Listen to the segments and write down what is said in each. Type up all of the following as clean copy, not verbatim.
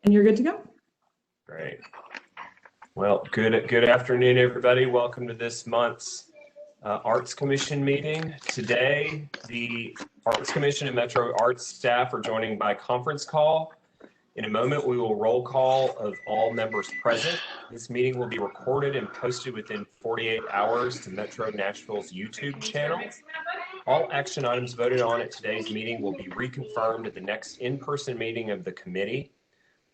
And you're good to go. Great. Well, good afternoon, everybody. Welcome to this month's Arts Commission meeting. Today, the Arts Commission and Metro Arts staff are joining by conference call. In a moment, we will roll call of all members present. This meeting will be recorded and posted within 48 hours to Metro Nashville's YouTube channel. All action items voted on at today's meeting will be reconfirmed at the next in-person meeting of the committee.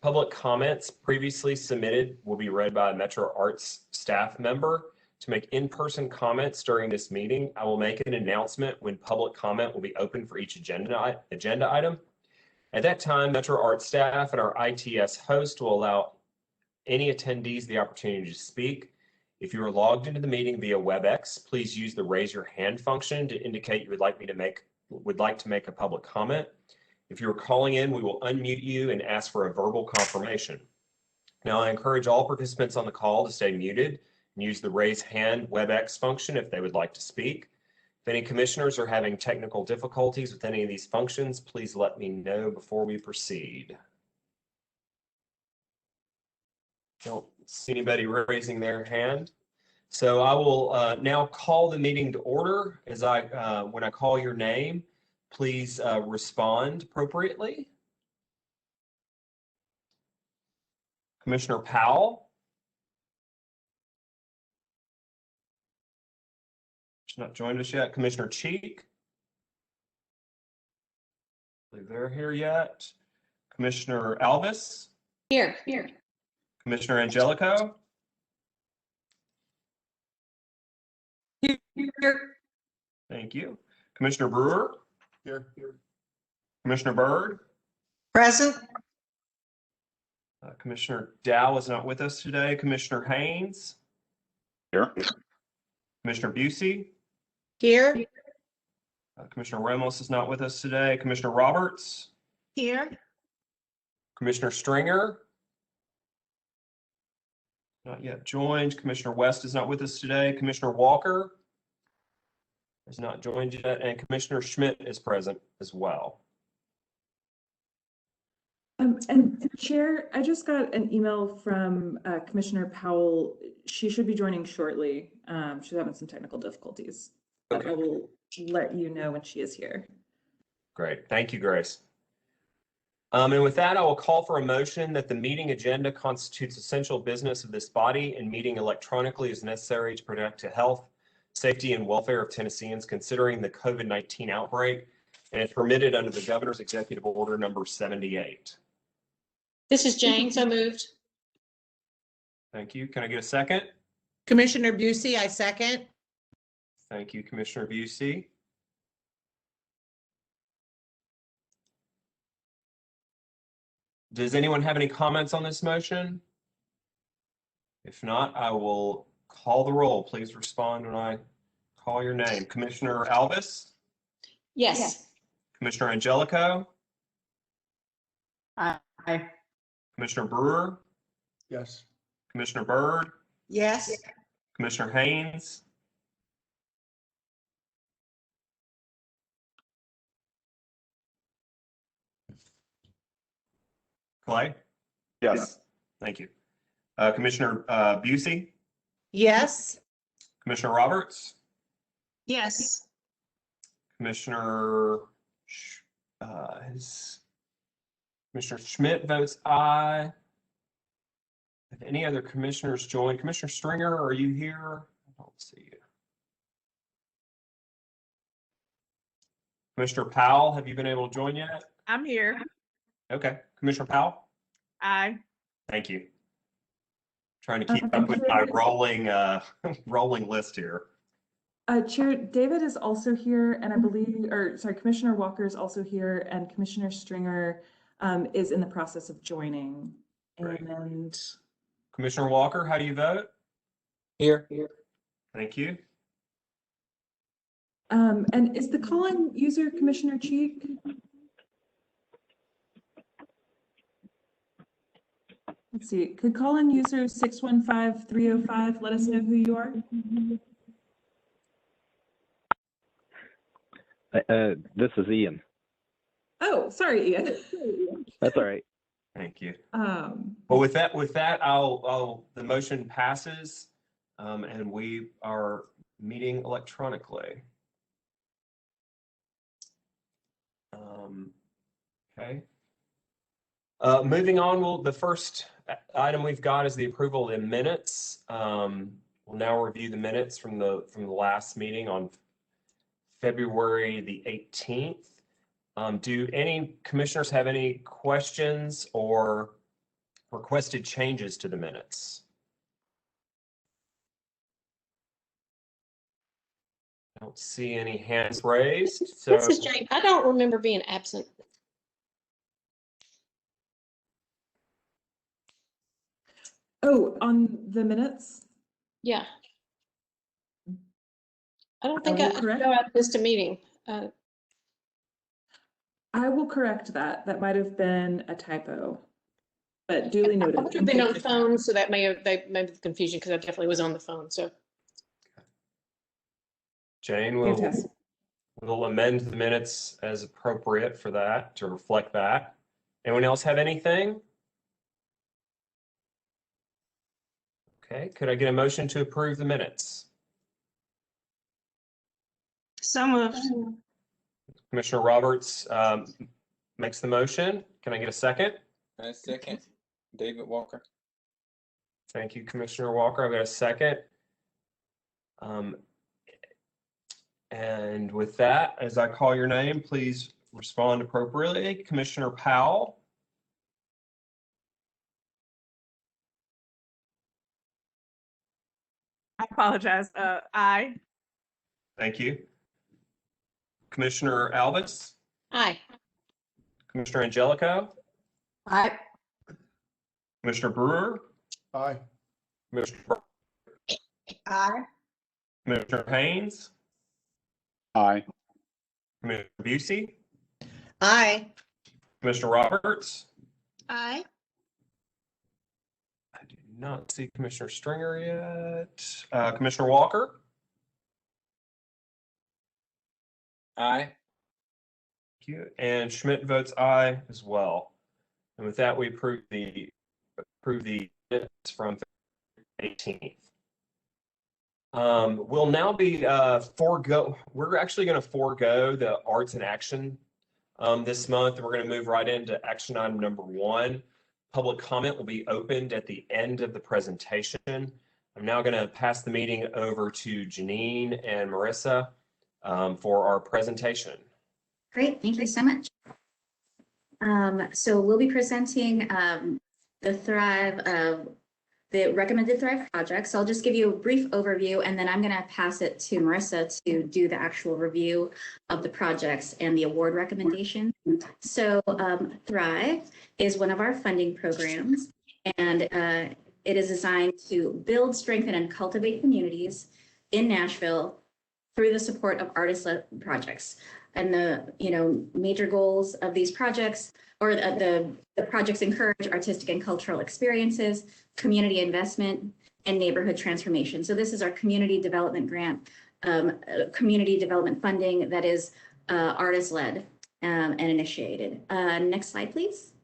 Public comments previously submitted will be read by a Metro Arts staff member. To make in-person comments during this meeting, I will make an announcement when public comment will be open for each agenda item. At that time, Metro Arts staff and our ITS host will allow any attendees the opportunity to speak. If you are logged into the meeting via WebEx, please use the raise your hand function to indicate you would like to make a public comment. If you are calling in, we will unmute you and ask for a verbal confirmation. Now, I encourage all participants on the call to stay muted and use the raise hand WebEx function if they would like to speak. If any commissioners are having technical difficulties with any of these functions, please let me know before we proceed. Don't see anybody raising their hand. So I will now call the meeting to order. When I call your name, please respond appropriately. Commissioner Powell. She's not joined us yet. Commissioner Cheek. I believe they're here yet. Commissioner Alvis. Here. Commissioner Angelico. Here. Thank you. Commissioner Brewer. Here. Commissioner Bird. Present. Commissioner Dow is not with us today. Commissioner Haynes. Here. Commissioner Busey. Here. Commissioner Ramos is not with us today. Commissioner Roberts. Here. Commissioner Stringer. Not yet joined. Commissioner West is not with us today. Commissioner Walker is not joined yet. And Commissioner Schmidt is present as well. And Chair, I just got an email from Commissioner Powell. She should be joining shortly. She's having some technical difficulties. Okay. I will let you know when she is here. Great. Thank you, Grace. And with that, I will call for a motion that the meeting agenda constitutes essential business of this body and meeting electronically is necessary to protect the health, safety, and welfare of Tennesseans considering the COVID-19 outbreak, and is permitted under the Governor's Executive Order number 78. This is Jane, so moved. Thank you. Can I get a second? Commissioner Busey, I second. Thank you, Commissioner Busey. Does anyone have any comments on this motion? If not, I will call the roll. Please respond when I call your name. Commissioner Alvis? Yes. Commissioner Angelico? Aye. Commissioner Brewer? Yes. Commissioner Bird? Yes. Commissioner Haynes? Clay? Yes. Thank you. Commissioner Busey? Yes. Commissioner Roberts? Yes. Commissioner Commissioner Schmidt votes aye. If any other commissioners join, Commissioner Stringer, are you here? I don't see you. Commissioner Powell, have you been able to join yet? I'm here. Okay, Commissioner Powell? Aye. Thank you. Trying to keep up with my rolling list here. Chair, David is also here, and I believe, Commissioner Walker is also here, and Commissioner Stringer is in the process of joining. Great. And Commissioner Walker, how do you vote? Here. Thank you. and is the call-in user Commissioner Cheek? Let's see, could call-in user 615-305 let us know who you are? This is Ian. Oh, sorry, Ian. That's all right. Thank you. Um, Well, with that, the motion passes, and we are meeting electronically. Okay. Moving on, the first item we've got is the approval of the minutes. We'll now review the minutes from the last meeting on February the 18th. Do any commissioners have any questions or requested changes to the minutes? I don't see any hands raised. So This is Jane. I don't remember being absent. oh, on the minutes? Yeah. I don't think will I correct- missed a meeting. I will correct that. That might have been a typo, but duly I noted. would have been on the phone, so that may have the confusion because I definitely was on the phone. So Jane will Fantastic. amend the minutes as appropriate for that to reflect that. Anyone else have anything? Okay, could I get a motion to approve the minutes? So moved. Commissioner Roberts makes the motion. Can I get a second? I second. David Walker. Thank you, Commissioner Walker. I've got a second. And with that, as I call your name, please respond appropriately. Commissioner Powell. I apologize. Aye. Thank you. Commissioner Albus. aye. Commissioner Angelico. Aye. Commissioner Brewer. Aye. Commissioner Aye. Commissioner Haynes. Aye. Commissioner Busey. Aye. Commissioner Roberts. Aye. I do not see Commissioner Stringer yet. Commissioner Walker. Aye. Thank you. And Schmidt votes aye as well. And with that, we approve the minutes from 18th. We'll now be we're actually going to forego the arts in action this month, and we're going to move right into action item number 1. Public comment will be opened at the end of the presentation. I'm now going to pass the meeting over to Janine and Marissa for our presentation. Great, thank you so much. So we'll be presenting the recommended Thrive project. So I'll just give you a brief overview, and then I'm going to pass it to Marissa to do the actual review of the projects and the award recommendation. So Thrive is one of our funding programs, and it is designed to build, strengthen, and cultivate communities in Nashville through the support of artist-led projects. And the major goals of these projects, or the projects, encourage artistic and cultural experiences, community investment, and neighborhood transformation. So this is our community development grant, community development funding that is artist-led and initiated. Next slide, please.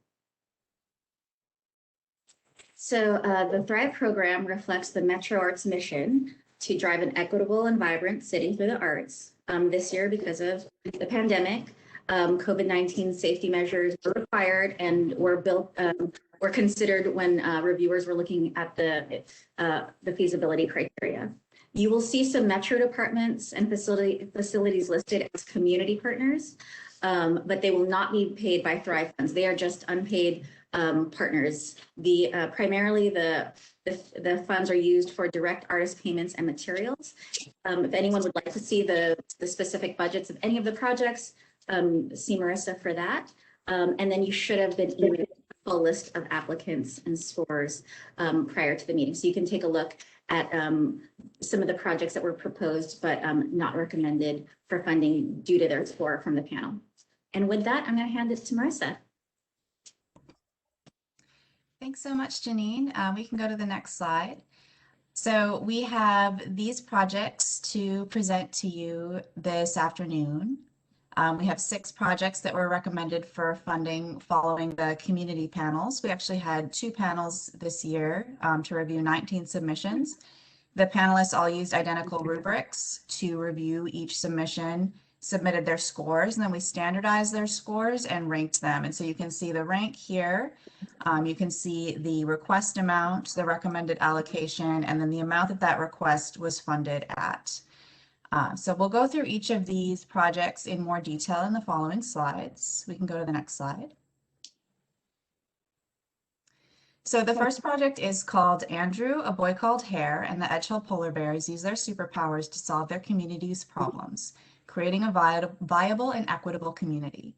So the Thrive program reflects the Metro Arts mission to drive an equitable and vibrant city through the arts. This year, because of the pandemic, COVID-19 safety measures were required and were considered when reviewers were looking at the feasibility criteria. You will see some Metro departments and facilities listed as community partners, but they will not be paid by Thrive funds. They are just unpaid partners. Primarily the funds are used for direct artist payments and materials. If anyone would like to see the specific budgets of any of the projects, see Marissa for that. And then you should have been emailed a full list of applicants and scores prior to the meeting. So you can take a look at some of the projects that were proposed, but not recommended for funding due to their score from the panel. And with that, I'm going to hand it to Marissa. Thanks so much, Janine. We can go to the next slide. So we have these projects to present to you this afternoon. We have 6 projects that were recommended for funding following the community panels. We actually had 2 panels this year to review 19 submissions. The panelists all used identical rubrics to review each submission, submitted their scores, and then we standardized their scores and ranked them. And so you can see the rank here. You can see the request amount, the recommended allocation, and then the amount that that request was funded at. So we'll go through each of these projects in more detail in the following slides. We can go to the next slide. So the first project is called Andrew, A Boy Called Hare, and the Edgehill Polar Bears use their superpowers to solve their community's problems, creating a viable and equitable community.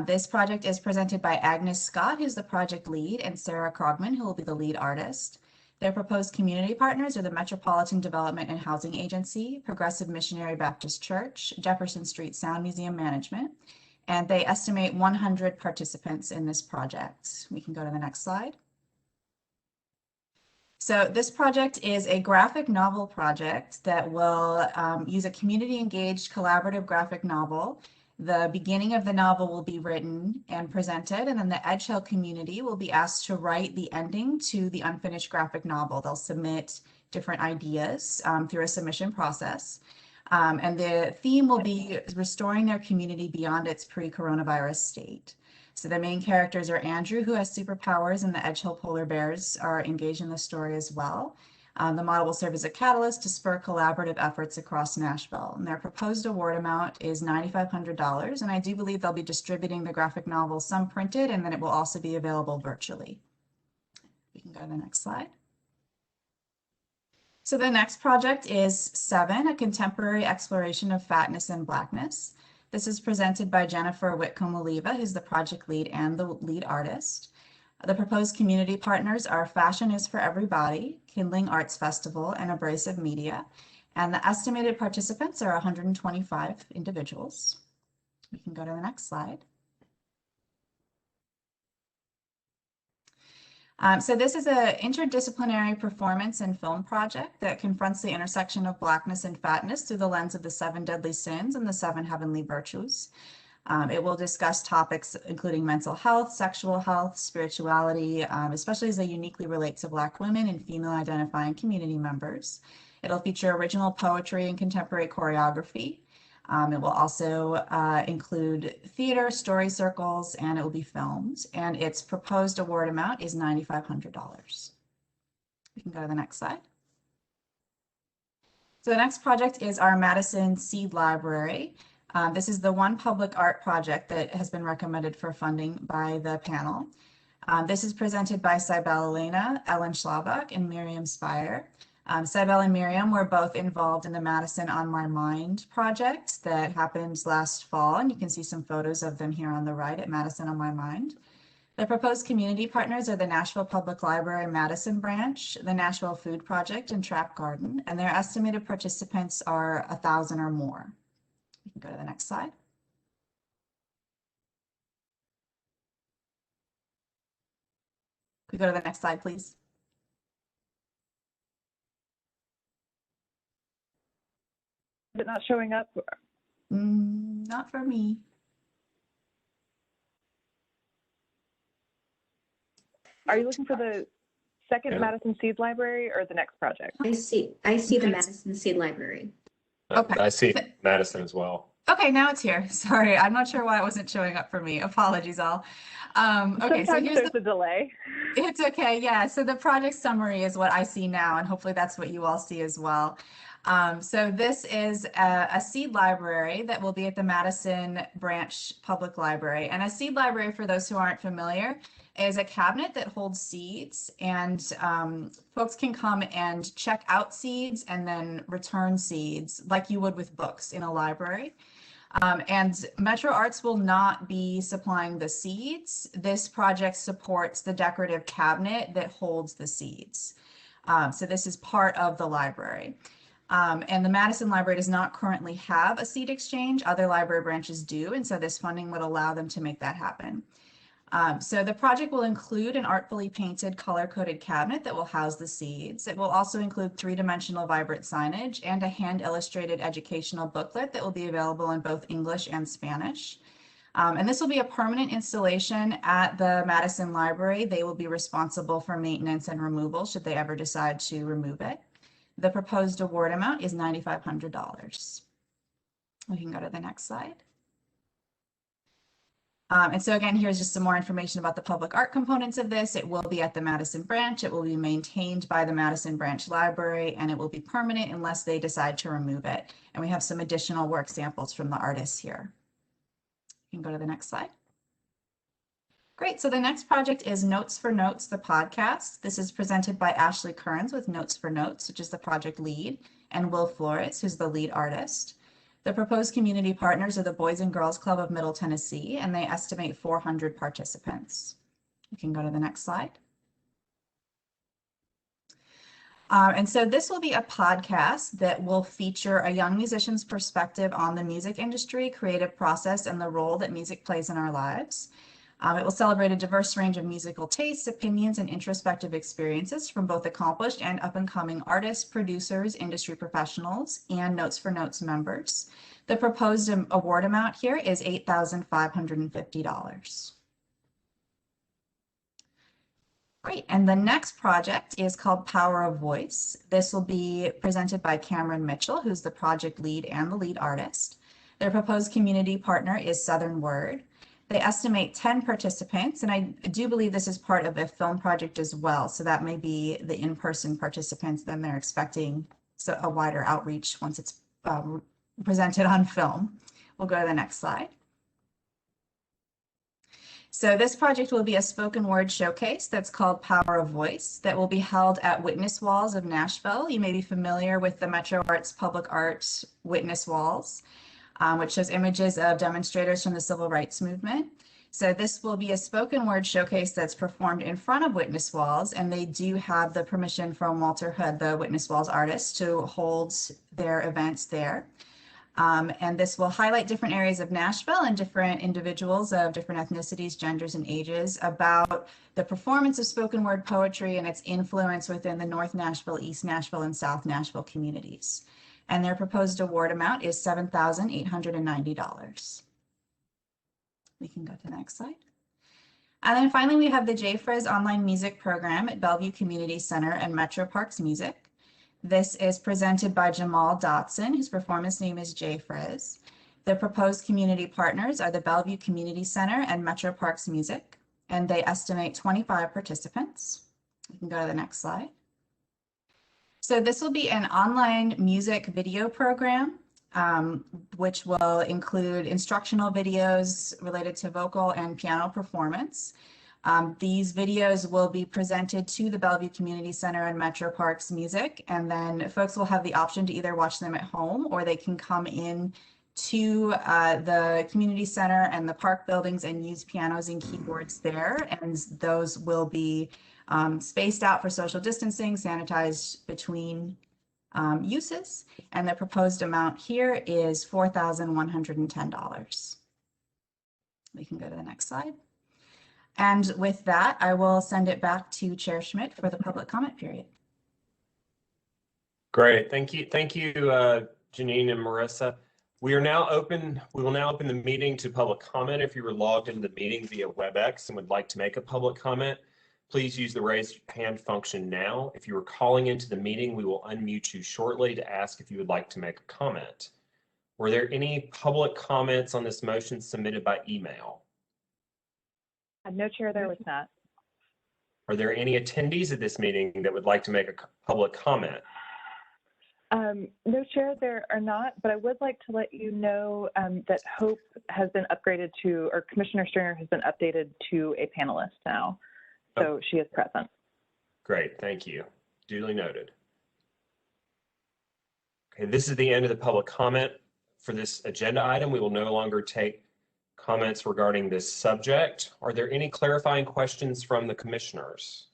This project is presented by Agnes Scott, who's the project lead, and Sarah Krogman, who will be the lead artist. Their proposed community partners are the Metropolitan Development and Housing Agency, Progressive Missionary Baptist Church, Jefferson Street Sound Museum Management, and they estimate 100 participants in this project. We can go to the next slide. So this project is a graphic novel project that will use a community engaged collaborative graphic novel. The beginning of the novel will be written and presented, and then the Edgehill community will be asked to write the ending to the unfinished graphic novel. They'll submit different ideas through a submission process. And the theme will be restoring their community beyond its pre-coronavirus state. So the main characters are Andrew, who has superpowers, and the Edgehill Polar Bears are engaged in the story as well. The model will serve as a catalyst to spur collaborative efforts across Nashville. And their proposed award amount is $9,500. And I do believe they'll be distributing the graphic novel, some printed, and then it will also be available virtually. We can go to the next slide. So the next project is 7, a contemporary exploration of fatness and blackness. This is presented by Jennifer Whitcomb-Oliva, who's the project lead and the lead artist. The proposed community partners are Fashion is for Everybody, Kindling Arts Festival, and Abrasive Media. And the estimated participants are 125 individuals. We can go to the next slide. So this is an interdisciplinary performance and film project that confronts the intersection of blackness and fatness through the lens of the 7 deadly sins and the 7 heavenly virtues. It will discuss topics including mental health, sexual health, spirituality, especially as they uniquely relate to Black women and female identifying community members. It'll feature original poetry and contemporary choreography. It will also include theater, story circles, and it will be filmed. And its proposed award amount is $9,500. We can go to the next slide. So the next project is our Madison Seed Library. This is the one public art project that has been recommended for funding by the panel. This is presented by Cybele Elena, Ellen Schlabach, and Miriam Spire. Cybele and Miriam were both involved in the Madison On My Mind project that happened last fall, and you can see some photos of them here on the right at Madison On My Mind. The proposed community partners are the Nashville Public Library Madison branch, the Nashville Food Project, and Trap Garden, and their estimated participants are 1,000 or more. We can go to the next slide. Could we go to the next slide, please? Is it not showing up? Not for me. Are you looking for the second Yeah. Madison Seed Library or the next project? I see the Madison Seed Library. Okay. I see Madison as well. Okay, now it's here. Sorry, I'm not sure why it wasn't showing up for me. Apologies all. Okay, so Sometimes here's there's a delay. It's okay, yeah. So the project summary is what I see now, and hopefully that's what you all see as well. So this is a seed library that will be at the Madison Branch Public Library. And a seed library, for those who aren't familiar, is a cabinet that holds seeds, and folks can come and check out seeds and then return seeds like you would with books in a library. And Metro Arts will not be supplying the seeds. This project supports the decorative cabinet that holds the seeds. So this is part of the library. And the Madison Library does not currently have a seed exchange. Other library branches do, and so this funding would allow them to make that happen. So the project will include an artfully painted color-coded cabinet that will house the seeds. It will also include three-dimensional vibrant signage and a hand-illustrated educational booklet that will be available in both English and Spanish. And this will be a permanent installation at the Madison Library. They will be responsible for maintenance and removal should they ever decide to remove it. The proposed award amount is $9,500. We can go to the next slide. And so again, here's just some more information about the public art components of this. It will be at the Madison branch. It will be maintained by the Madison branch library, and it will be permanent unless they decide to remove it. And we have some additional work samples from the artists here. You can go to the next slide. Great, so the next project is Notes for Notes, the podcast. This is presented by Ashley Kearns with Notes for Notes, which is the project lead, and Will Flores, who's the lead artist. The proposed community partners are the Boys and Girls Club of Middle Tennessee, and they estimate 400 participants. You can go to the next slide. And so this will be a podcast that will feature a young musician's perspective on the music industry, creative process, and the role that music plays in our lives. It will celebrate a diverse range of musical tastes, opinions, and introspective experiences from both accomplished and up-and-coming artists, producers, industry professionals, and Notes for Notes members. The proposed award amount here is $8,550. Great, and the next project is called Power of Voice. This will be presented by Cameron Mitchell, who's the project lead and the lead artist. Their proposed community partner is Southern Word. They estimate 10 participants, and I do believe this is part of a film project as well, so that may be the in-person participants. Then they're expecting a wider outreach once it's presented on film. We'll go to the next slide. So this project will be a spoken word showcase that's called Power of Voice that will be held at Witness Walls of Nashville. You may be familiar with the Metro Arts Public Art Witness Walls, which shows images of demonstrators from the civil rights movement. So this will be a spoken word showcase that's performed in front of Witness Walls, and they do have the permission from Walter Hood, the Witness Walls artist, to hold their events there. And this will highlight different areas of Nashville and different individuals of different ethnicities, genders, and ages about the performance of spoken word poetry and its influence within the North Nashville, East Nashville, and South Nashville communities. And their proposed award amount is $7,890. We can go to the next slide. And then finally, we have the Jfrs online music program at Bellevue Community Center and Metro Parks Music. This is presented by Jamal Dotson, whose performance name is Jfrs. The proposed community partners are the Bellevue Community Center and Metro Parks Music, and they estimate 25 participants. We can go to the next slide. So this will be an online music video program, which will include instructional videos related to vocal and piano performance. These videos will be presented to the Bellevue Community Center and Metro Parks Music, and then folks will have the option to either watch them at home or they can come in to the community center and the park buildings and use pianos and keyboards there, and those will be spaced out for social distancing, sanitized between uses, and the proposed amount here is $4,110. We can go to the next slide. And with that, I will send it back to Chair Schmidt for the public comment period. Great, thank you, Janine and Marissa. We will now open the meeting to public comment. If you were logged into the meeting via WebEx and would like to make a public comment, please use the raise hand function now. If you are calling into the meeting, we will unmute you shortly to ask if you would like to make a comment. Were there any public comments on this motion submitted by email? No, Chair, there was not. Are there any attendees at this meeting that would like to make a public comment? No, Chair, there are not, but I would like to let you know that Hope has been upgraded to, or Commissioner Stringer has been updated to a panelist now. So she is present. Great, thank you. Duly noted. Okay, this is the end of the public comment for this agenda item. We will no longer take comments regarding this subject. Are there any clarifying questions from the commissioners?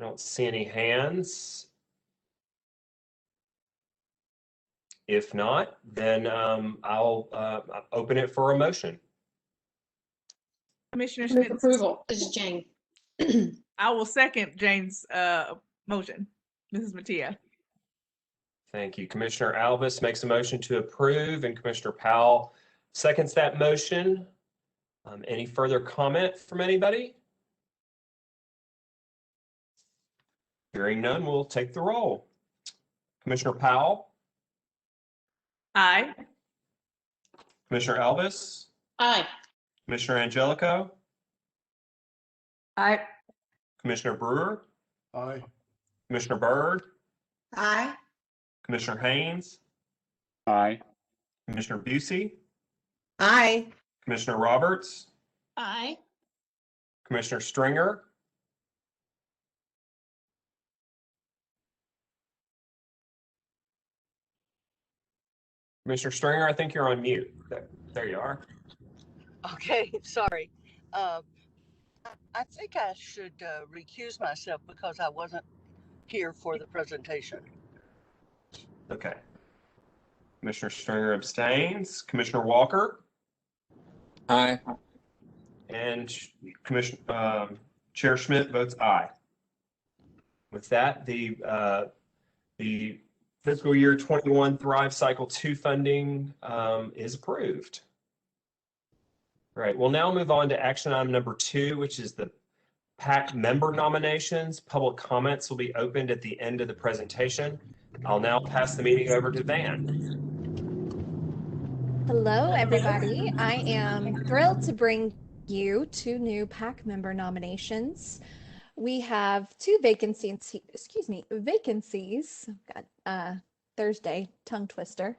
I don't see any hands. If not, then I'll open it for a motion. Commissioner Move Schmidt, approval. This is Jane. I will second Jane's motion. This is Mattia. Thank you. Commissioner Alvis makes a motion to approve and Commissioner Powell seconds that motion. Any further comment from anybody? Hearing none, we'll take the roll. Commissioner Powell, Aye. Commissioner Alvis, Aye. Commissioner Angelico, Aye. Commissioner Brewer, Aye. Commissioner Bird, Aye. Commissioner Haynes, Aye. Commissioner Busey, Aye. Commissioner Roberts, Aye. Commissioner Stringer, Commissioner Stringer, I think you're on mute. There you are. Okay, sorry. I think I should recuse myself because I wasn't here for the presentation. Okay. Commissioner Stringer abstains. Commissioner Walker Aye. and Commissioner Chair Schmidt votes aye. With that, the fiscal year 21 Thrive Cycle 2 funding is approved. All right, we'll now move on to action item number 2, which is the PAC member nominations. Public comments will be opened at the end of the presentation. I'll now pass the meeting over to Van. Hello, everybody. I am thrilled to bring you 2 new PAC member nominations. We have 2 vacancies, Thursday, tongue twister,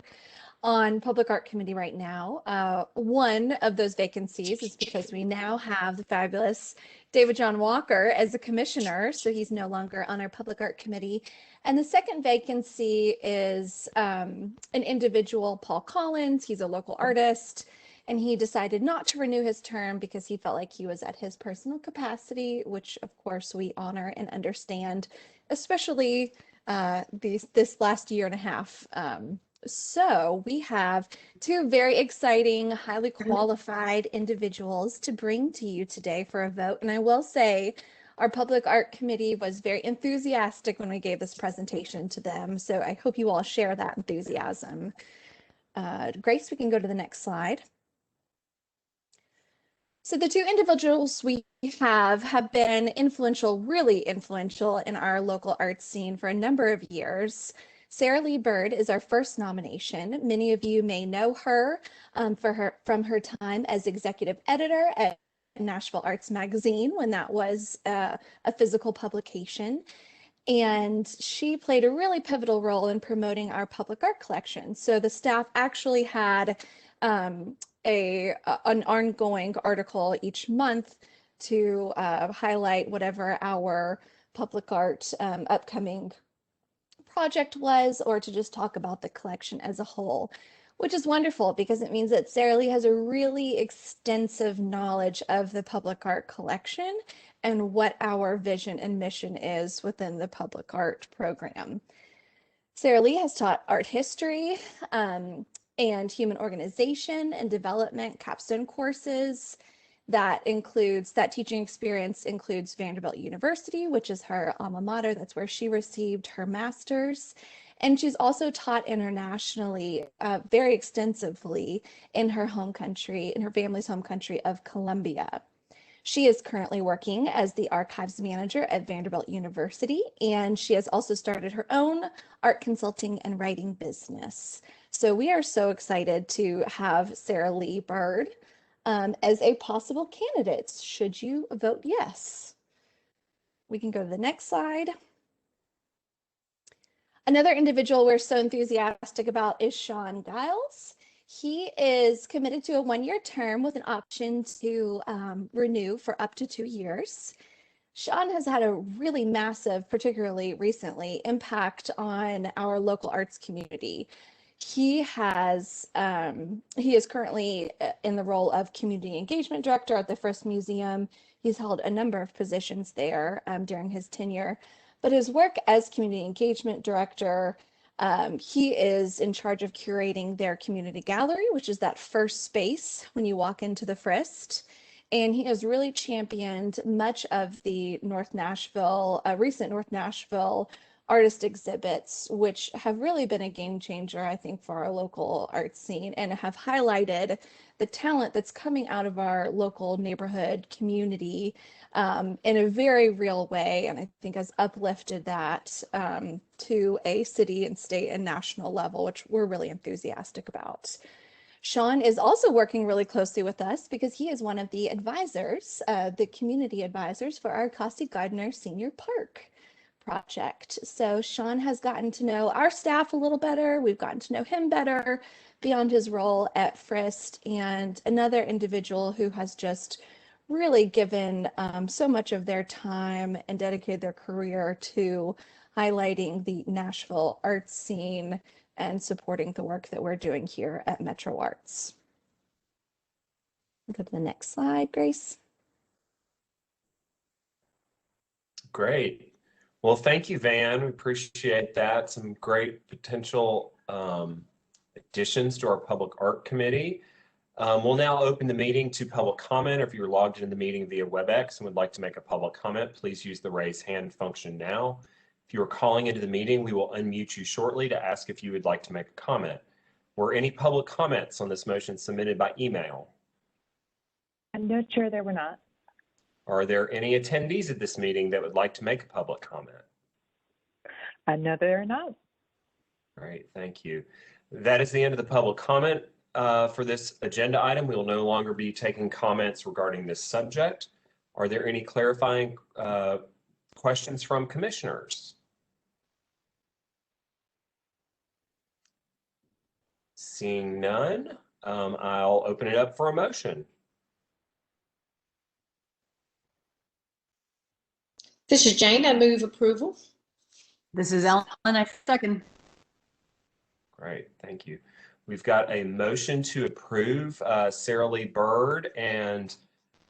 on Public Art Committee right now. One of those vacancies is because we now have the fabulous David John Walker as a commissioner, so he's no longer on our Public Art Committee. And the second vacancy is an individual, Paul Collins. He's a local artist, and he decided not to renew his term because he felt like he was at his personal capacity, which of course we honor and understand, especially this last year and a half. So we have 2 very exciting, highly qualified individuals to bring to you today for a vote. And I will say our Public Art Committee was very enthusiastic when we gave this presentation to them. So I hope you all share that enthusiasm. Grace, we can go to the next slide. So the 2 individuals we have been influential, really influential in our local arts scene for a number of years. Sara Lee Bird is our first nomination. Many of you may know her from her time as executive editor at Nashville Arts Magazine when that was a physical publication. And she played a really pivotal role in promoting our public art collection. So the staff actually had an ongoing article each month to highlight whatever our public art upcoming project was, or to just talk about the collection as a whole, which is wonderful because it means that Sara Lee has a really extensive knowledge of the public art collection and what our vision and mission is within the public art program. Sara Lee has taught art history and human organization and development capstone courses. That teaching experience includes Vanderbilt University, which is her alma mater. That's where she received her master's. And she's also taught internationally very extensively in her home country, in her family's home country of Colombia. She is currently working as the archives manager at Vanderbilt University, and she has also started her own art consulting and writing business. So we are so excited to have Sara Lee Bird as a possible candidate, should you vote yes. We can go to the next slide. Another individual we're so enthusiastic about is Shawn Giles. He is committed to a 1-year term with an option to renew for up to 2 years. Shawn has had a really massive, particularly recently, impact on our local arts community. He is currently in the role of community engagement director at the Frisk Museum. He's held a number of positions there during his tenure, but his work as community engagement director He is in charge of curating their community gallery, which is that first space when you walk into the Frist. And he has really championed much of the recent North Nashville artist exhibits, which have really been a game changer, I think, for our local art scene and have highlighted the talent that's coming out of our local neighborhood community in a very real way. And I think has uplifted that to a city and state and national level, which we're really enthusiastic about. Shawn is also working really closely with us because he is one of the advisors, the community advisors for our Costi Gardner Senior Park project. So Shawn has gotten to know our staff a little better. We've gotten to know him better beyond his role at Frist, and another individual who has just really given so much of their time and dedicated their career to highlighting the Nashville art scene and supporting the work that we're doing here at Metro Arts. Go to the next slide, Grace. Great. Well, thank you, Van. We appreciate that. Some great potential additions to our Public Art Committee. We'll now open the meeting to public comment. If you're logged into the meeting via WebEx and would like to make a public comment, please use the raise hand function now. If you are calling into the meeting, we will unmute you shortly to ask if you would like to make a comment. Were any public comments on this motion submitted by email? No, Chair, there were not. Are there any attendees at this meeting that would like to make a public comment? No, there are not. Great, thank you. That is the end of the public comment for this agenda item. We will no longer be taking comments regarding this subject. Are there any clarifying questions from commissioners? Seeing none, I'll open it up for a motion. This is Jane. I move approval. This is Ellen. I second. Great, thank you. We've got a motion to approve Sara Lee Bird and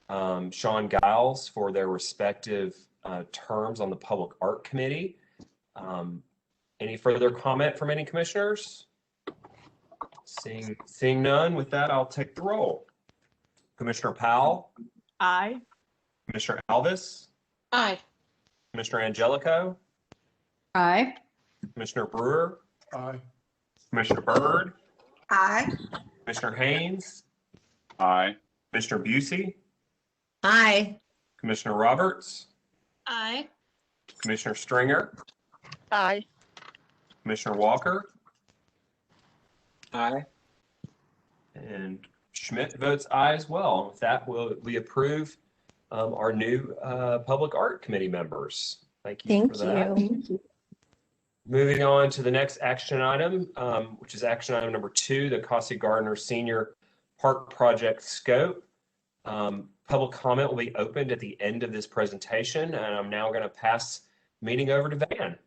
Shawn Giles for their respective terms on the Public Art Committee. Any further comment from any commissioners? Seeing none, with that, I'll take the roll. Commissioner Powell? Aye. Commissioner Alvis? Aye. Commissioner Angelico? Aye. Commissioner Brewer? Aye. Commissioner Bird? Aye. Commissioner Haynes? Aye. Commissioner Busey? Aye. Commissioner Roberts? Aye. Commissioner Stringer? Aye. Commissioner Walker? Aye. And Schmidt votes aye as well. With that, we approve our new Public Art Committee members. Thank you for that. Thank you. Moving on to the next action item, which is action item number 2, the Costi Gardner Senior Park Project Scope. Public comment will be opened at the end of this presentation, and I'm now going to pass the meeting over to Van.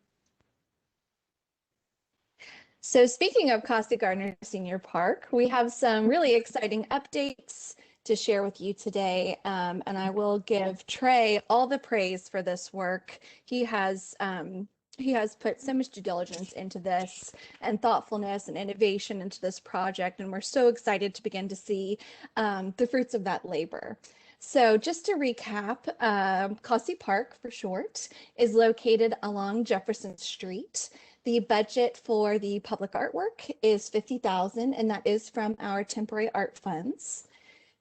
So speaking of Costi Gardner Senior Park, we have some really exciting updates to share with you today. And I will give Trey all the praise for this work. He has put so much due diligence into this and thoughtfulness and innovation into this project. And we're so excited to begin to see the fruits of that labor. So just to recap, Costi Park for short is located along Jefferson Street. The budget for the public artwork is $50,000, and that is from our temporary art funds.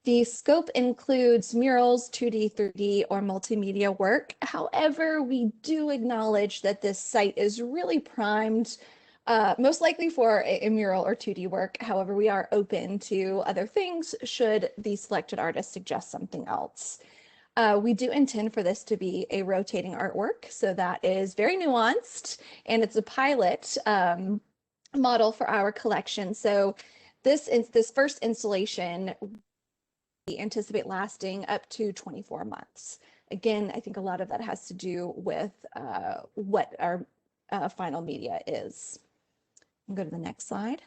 The scope includes murals, 2D, 3D, or multimedia work. However, we do acknowledge that this site is really primed, most likely for a mural or 2D work. However, we are open to other things should the selected artist suggest something else. We do intend for this to be a rotating artwork, so that is very nuanced, and it's a pilot model for our collection. So this first installation, we anticipate lasting up to 24 months. Again, I think a lot of that has to do with what our final media is. I'll go to the next slide.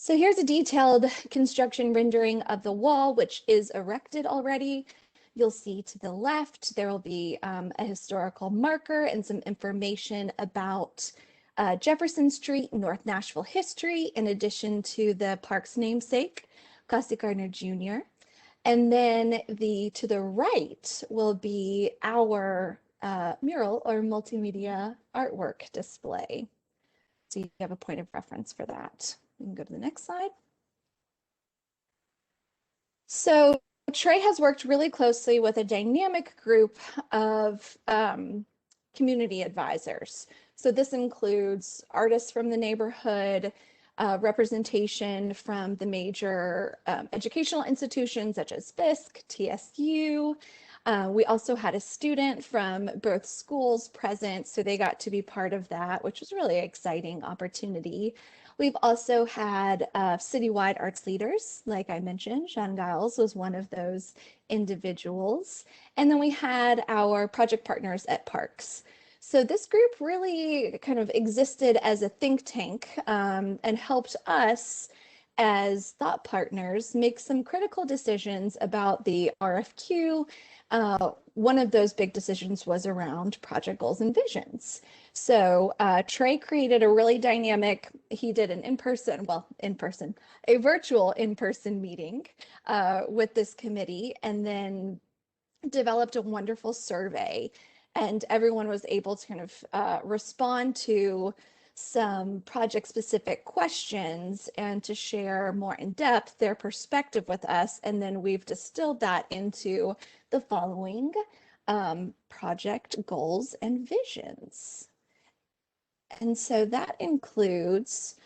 So here's a detailed construction rendering of the wall, which is erected already. you'll see to the left, there will be a historical marker and some information about Jefferson Street, North Nashville history, in addition to the park's namesake, Gussie Gardner Jr. And then to the right will be our mural or multimedia artwork display. So you have a point of reference for that. We can go to the next slide. So Trey has worked really closely with a dynamic group of community advisors. So this includes artists from the neighborhood, representation from the major educational institutions such as Fisk, TSU. We also had a student from both schools present, so they got to be part of that, which was really an exciting opportunity. We've also had citywide arts leaders, like I mentioned. Shawn Giles was one of those individuals. And then we had our project partners at parks. So this group really kind of existed as a think tank and helped us as thought partners make some critical decisions about the RFQ. One of those big decisions was around project goals and visions. So Trey created a really dynamic, he did an a virtual in-person meeting with this committee, and then developed a wonderful survey. And everyone was able to kind of respond to some project-specific questions and to share more in depth their perspective with us. And then we've distilled that into the following project goals and visions. And so that includes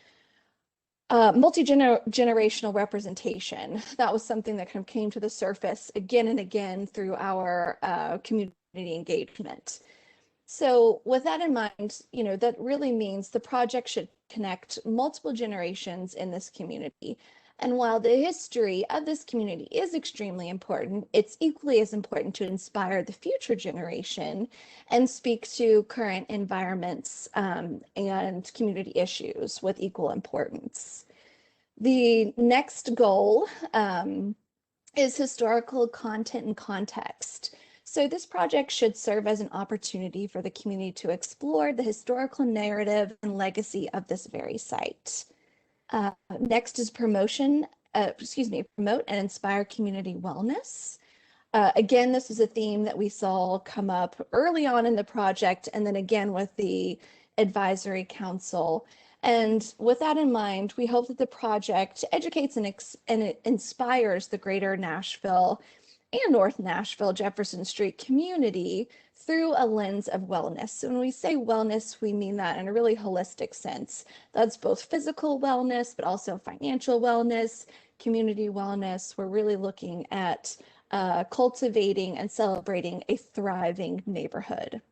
multi-generational representation. That was something that kind of came to the surface again and again through our community engagement. So with that in mind, you know, that really means the project should connect multiple generations in this community. And while the history of this community is extremely important, it's equally as important to inspire the future generation and speak to current environments and community issues with equal importance. The next goal is historical content and context. So this project should serve as an opportunity for the community to explore the historical narrative and legacy of this very site. Next is promote and inspire community wellness. Again, this is a theme that we saw come up early on in the project, and then again with the advisory council. And with that in mind, we hope that the project educates and it inspires the greater Nashville and North Nashville Jefferson Street community through a lens of wellness. So when we say wellness, we mean that in a really holistic sense. That's both physical wellness, but also financial wellness, community wellness. We're really looking at cultivating and celebrating a thriving neighborhood.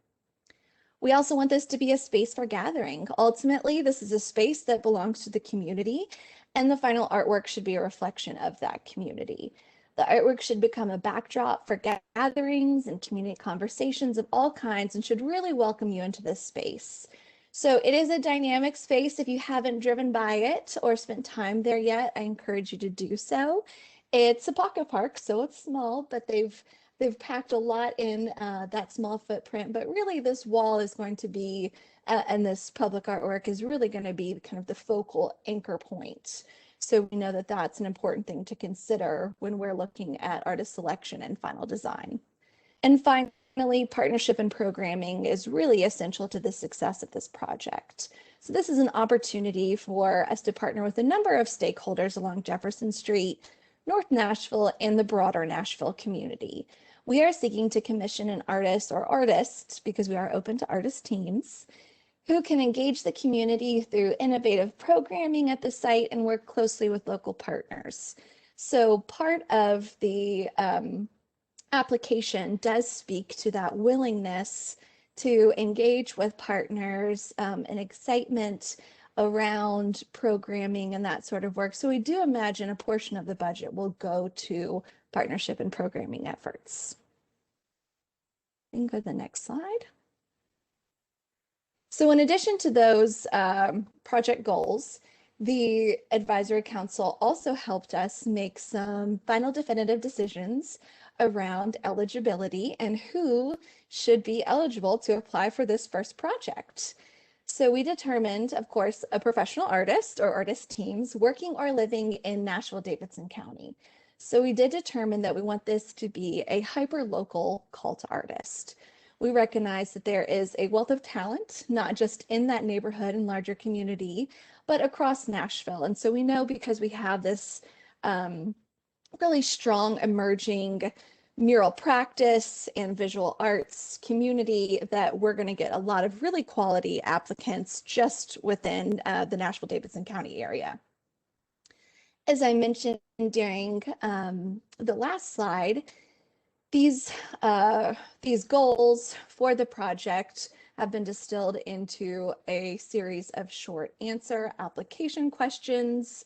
We also want this to be a space for gathering. Ultimately, this is a space that belongs to the community, and the final artwork should be a reflection of that community. The artwork should become a backdrop for gatherings and community conversations of all kinds and should really welcome you into this space. So it is a dynamic space. If you haven't driven by it or spent time there yet, I encourage you to do so. It's a pocket park, so it's small, but they've packed a lot in that small footprint. But really this wall is going to be, and this public artwork is really going to be kind of the focal anchor point. So we know that that's an important thing to consider when we're looking at artist selection and final design. And finally, partnership and programming is really essential to the success of this project. So this is an opportunity for us to partner with a number of stakeholders along Jefferson Street, North Nashville, and the broader Nashville community. We are seeking to commission an artist or artists, because we are open to artist teams, who can engage the community through innovative programming at the site and work closely with local partners. So part of the application does speak to that willingness to engage with partners and excitement around programming and that sort of work. So we do imagine a portion of the budget will go to partnership and programming efforts. We can go to the next slide. So in addition to those project goals, the advisory council also helped us make some final definitive decisions around eligibility and who should be eligible to apply for this first project. So we determined, of course, a professional artist or artist teams working or living in Nashville, Davidson County. So we did determine that we want this to be a hyper-local call to artist. We recognize that there is a wealth of talent, not just in that neighborhood and larger community, but across Nashville. And so we know, because we have this really strong emerging mural practice and visual arts community, that we're going to get a lot of really quality applicants just within the Nashville-Davidson County area. As I mentioned during the last slide, these goals for the project have been distilled into a series of short answer application questions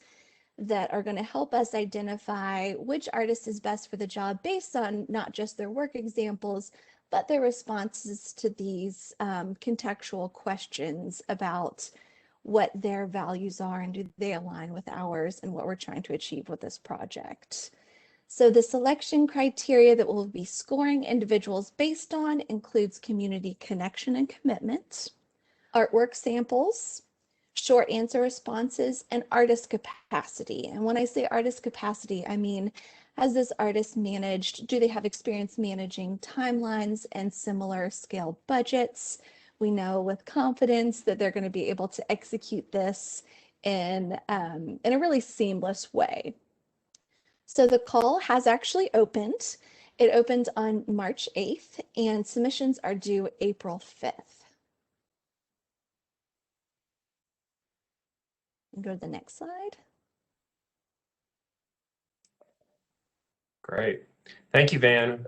that are going to help us identify which artist is best for the job based on not just their work examples, but their responses to these contextual questions about what their values are and do they align with ours and what we're trying to achieve with this project. So the selection criteria that we'll be scoring individuals based on includes community connection and commitment, artwork samples, short answer responses, and artist capacity. And when I say artist capacity, I mean, has this artist managed, do they have experience managing timelines and similar scale budgets? We know with confidence that they're going to be able to execute this in a really seamless way. So the call has actually opened. It opened on March 8th, and submissions are due April 5th. Go to the next slide. Great. Thank you, Van.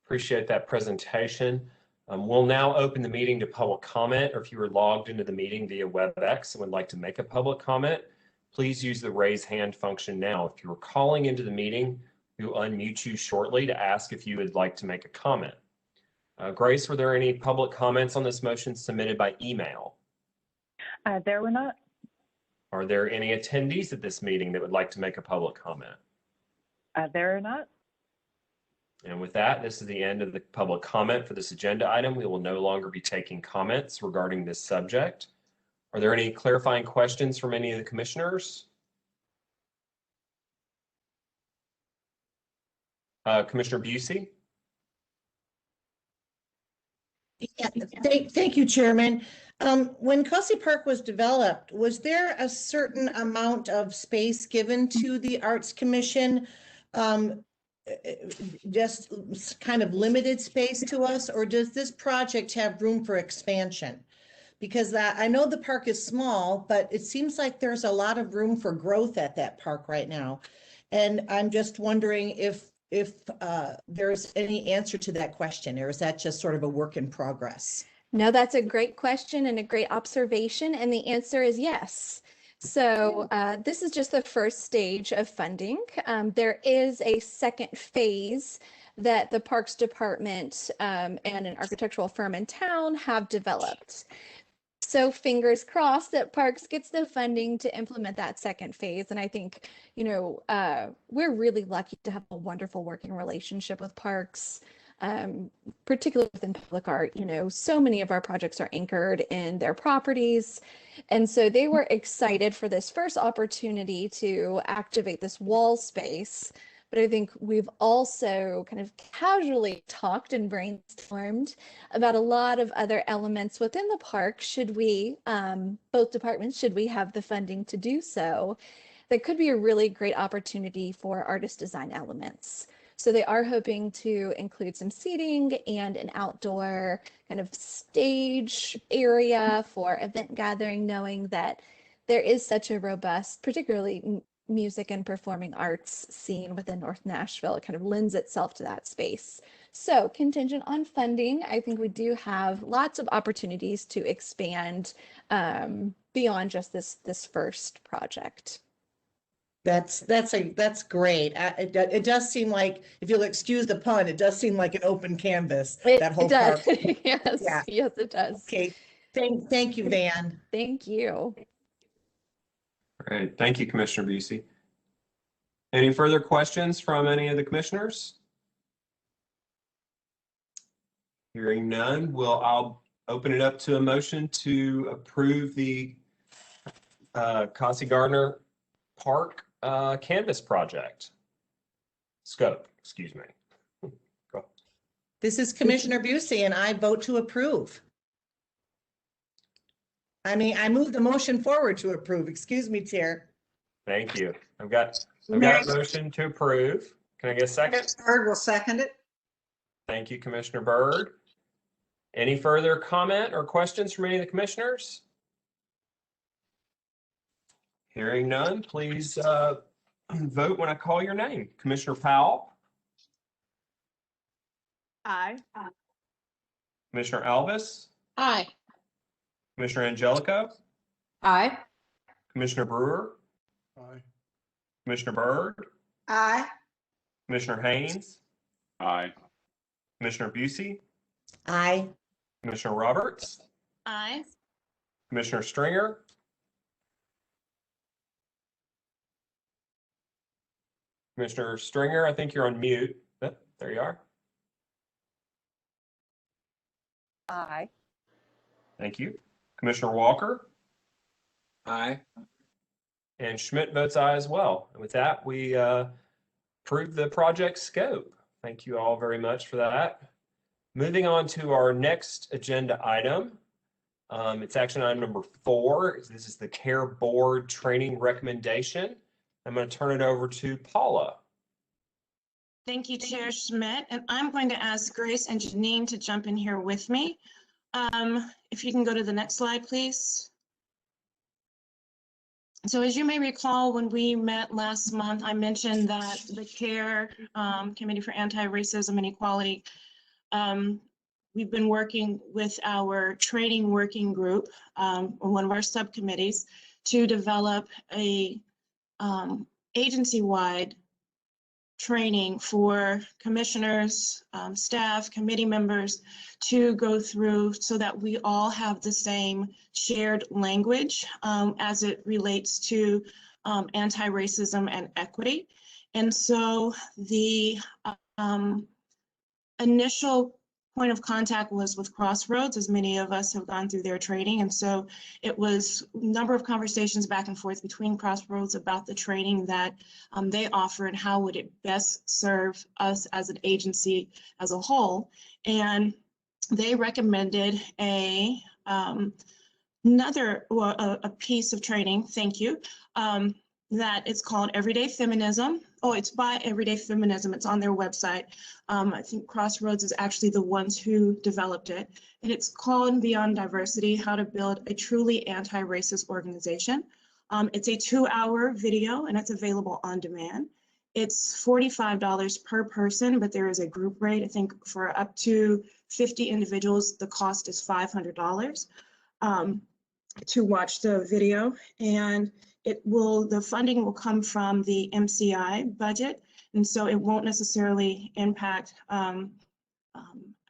Appreciate that presentation. We'll now open the meeting to public comment, or if you were logged into the meeting via WebEx and would like to make a public comment, please use the raise hand function now. If you were calling into the meeting, we will unmute you shortly to ask if you would like to make a comment. Grace, were there any public comments on this motion submitted by email? There were not. Are there any attendees at this meeting that would like to make a public comment? There are not. And with that, this is the end of the public comment for this agenda item. We will no longer be taking comments regarding this subject. Are there any clarifying questions from any of the commissioners? Commissioner Busey? Yeah, thank you, Chairman. When Kelsey Park was developed, was there a certain amount of space given to the Arts Commission? Just kind of limited space to us, or does this project have room for expansion? Because I know the park is small, but it seems like there's a lot of room for growth at that park right now. And I'm just wondering if there's any answer to that question, or is that just sort of a work in progress? No, that's a great question and a great observation, and the answer is yes. So this is just the first stage of funding. There is a second phase that the Parks Department and an architectural firm in town have developed. So fingers crossed that Parks gets the funding to implement that second phase. And I think, you know, we're really lucky to have a wonderful working relationship with Parks, particularly within public art. You know, so many of our projects are anchored in their properties. And so they were excited for this first opportunity to activate this wall space. But I think we've also kind of casually talked and brainstormed about a lot of other elements within the park. Should we, both departments, should we have the funding to do so? That could be a really great opportunity for artist design elements. So they are hoping to include some seating and an outdoor kind of stage area for event gathering, knowing that there is such a robust, particularly music and performing arts scene within North Nashville. It kind of lends itself to that space. So contingent on funding, I think we do have lots of opportunities to expand beyond just this first project. That's great. It does seem like, if you'll excuse the pun, it does seem like an open canvas. That whole does. park. Yes, Yeah. yes, it does. Okay. Thank you, Van. Thank you. Great. Thank you, Commissioner Busey. Any further questions from any of the commissioners? Hearing none, I'll open it up to a motion to approve the Kasi Gardner Park canvas project. Scope, excuse me. Go. This is Commissioner Busey, and I vote to approve. I move the motion forward to approve. Excuse me, Chair. Thank you. I've got a motion to approve. Can I get a second? Bird will second it. Thank you, Commissioner Bird. Any further comment or questions from any of the commissioners? Hearing none, please vote when I call your name. Commissioner Powell, Aye. Commissioner Alvis, Aye. Commissioner Angelico, Aye. Commissioner Brewer, Aye. Commissioner Bird, Aye. Commissioner Haynes, Aye. Commissioner Busey, Aye. Commissioner Roberts, Aye. Commissioner Stringer, Commissioner Stringer, I think you're on mute. Oh, there you are. Aye. Thank you. Commissioner Walker, Aye. and Schmidt votes aye as well. And with that, we approve the project scope. Thank you all very much for that. Moving on to our next agenda item. It's action item number 4. This is the CARE Board training recommendation. I'm going to turn it over to Paula. Thank you, Chair Schmidt. And I'm going to ask Grace and Janine to jump in here with me. If you can go to the next slide, please. So as you may recall, when we met last month, I mentioned that the CARE Committee for Anti-Racism and Equality, we've been working with our training working group, one of our subcommittees, to develop a agency-wide training for commissioners, staff, committee members to go through so that we all have the same shared language as it relates to anti-racism and equity. And so the initial point of contact was with Crossroads, as many of us have gone through their training. And so it was a number of conversations back and forth between Crossroads about the training that they offer and how would it best serve us as an agency as a whole. And they recommended another piece of training, thank you, that it's called Everyday Feminism. Oh, it's by Everyday Feminism. It's on their website. I think Crossroads is actually the ones who developed it. And it's called Beyond Diversity, How to Build a Truly Anti-Racist Organization. It's a 2-hour video and it's available on demand. It's $45 per person, but there is a group rate. I think for up to 50 individuals, the cost is $500 to watch the video. And the funding will come from the MCI budget, and so it won't necessarily impact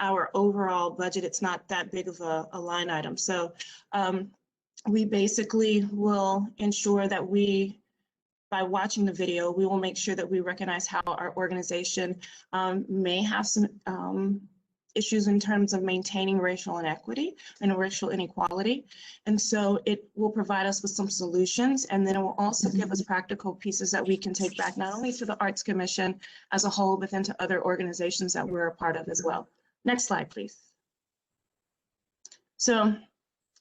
our overall budget. It's not that big of a line item. So we basically will ensure that by watching the video, we will make sure that we recognize how our organization may have some issues in terms of maintaining racial inequity and racial inequality. And so it will provide us with some solutions, and then it will also give us practical pieces that we can take back, not only to the Arts Commission as a whole, but then to other organizations that we're a part of as well. Next slide, please. So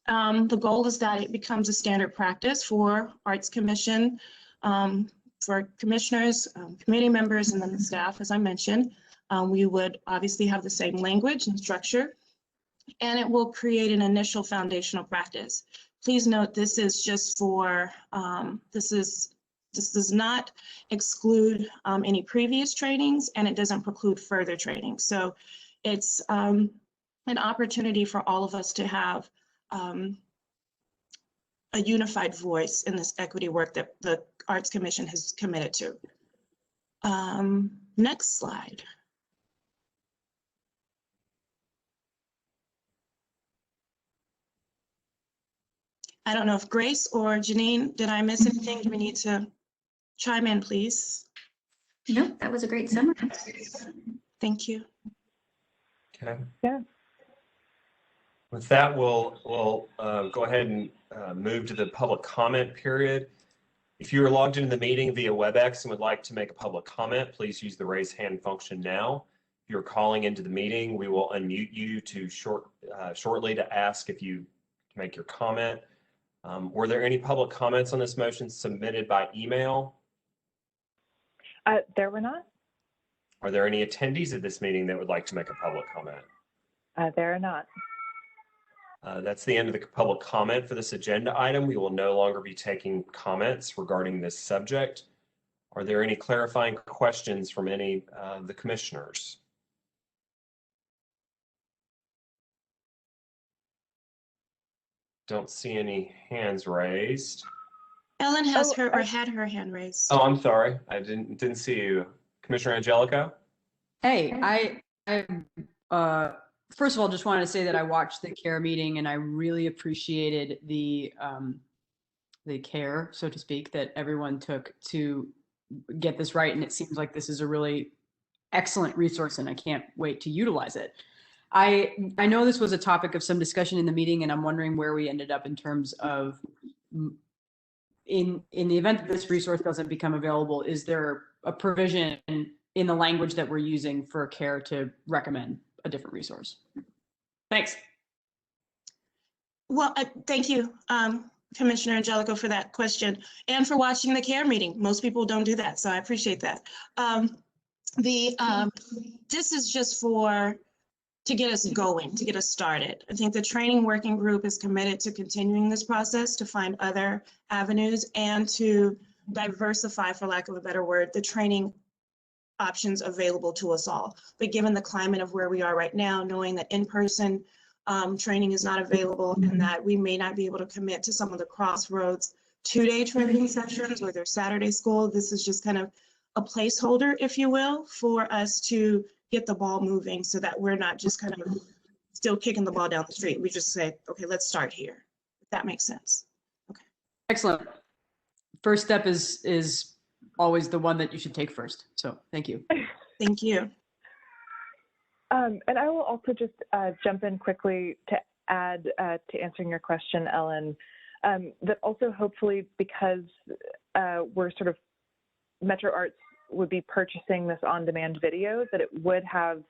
the goal is that it becomes a standard practice for Arts Commission, for commissioners, committee members, and then the staff, as I mentioned. We would obviously have the same language and structure, and it will create an initial foundational practice. Please note this is just for, this does not exclude any previous trainings, and it doesn't preclude further training. So it's an opportunity for all of us to have a unified voice in this equity work that the Arts Commission has committed to. Next slide. I don't know if Grace or Janine, did I miss anything? Do we need to chime in, please? Nope, that was a great summary. Thank you. Okay. Yeah. With that, we'll go ahead and move to the public comment period. If you are logged into the meeting via WebEx and would like to make a public comment, please use the raise hand function now. If you're calling into the meeting, we will unmute you to shortly to ask if you make your comment. Were there any public comments on this motion submitted by email? There were not. Are there any attendees at this meeting that would like to make a public comment? There are not. That's the end of the public comment for this agenda item. We will no longer be taking comments regarding this subject. Are there any clarifying questions from any of the commissioners? Don't see any hands raised. Ellen has had her hand raised. Oh, I'm sorry. I didn't see you. Commissioner Angelico? Hey, first of all, just wanted to say that I watched the CARE meeting and I really appreciated the care, so to speak, that everyone took to get this right. And it seems like this is a really excellent resource and I can't wait to utilize it. I know this was a topic of some discussion in the meeting and I'm wondering where we ended up in terms of in the event that this resource doesn't become available, is there a provision in the language that we're using for CARE to recommend a different resource? Thanks. Well, thank you, Commissioner Angelico, for that question and for watching the CARE meeting. Most people don't do that, so I appreciate that. This is just to get us going, to get us started. I think the training working group is committed to continuing this process, to find other avenues and to diversify, for lack of a better word, the training options available to us all. But given the climate of where we are right now, knowing that in-person training is not available and that we may not be able to commit to some of the Crossroads 2-day training sessions or their Saturday school, this is just kind of a placeholder, if you will, for us to get the ball moving so that we're not just kind of still kicking the ball down the street. We just say, okay, let's start here. If that makes sense. Okay. Excellent. First step is always the one that you should take first. So thank you. Thank you. And I will also just jump in quickly to add to answering your question, Ellen, that also hopefully because we're sort of Metro Arts would be purchasing this on-demand video, that it would have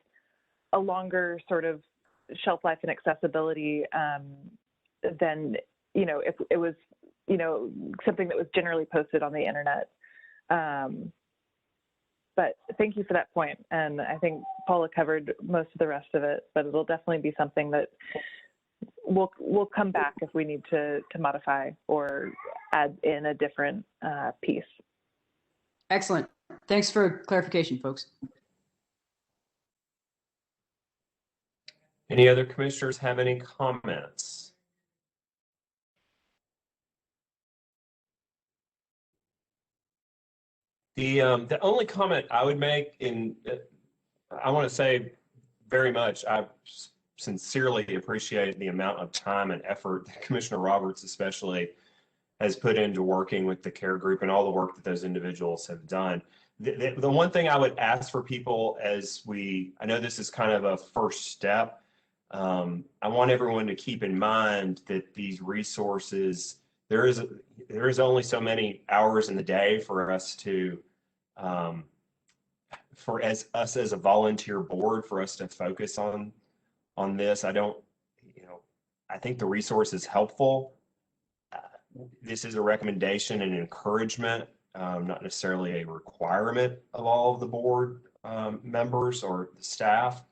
a longer sort of shelf life and accessibility than, if it was, something that was generally posted on the internet. But thank you for that point. And I think Paula covered most of the rest of it, but it'll definitely be something that we'll come back if we need to modify or add in a different piece. Excellent. Thanks for clarification, folks. Any other commissioners have any comments? The only comment I would make I want to say very much, I sincerely appreciate the amount of time and effort that Commissioner Roberts especially has put into working with the CARE group and all the work that those individuals have done. The one thing I would ask for people I know this is kind of a first step, I want everyone to keep in mind that these resources, there is only so many hours in the day for us to, us as a volunteer board, for us to focus on this. I think the resource is helpful. This is a recommendation and encouragement, not necessarily a requirement of all of the board members or the staff.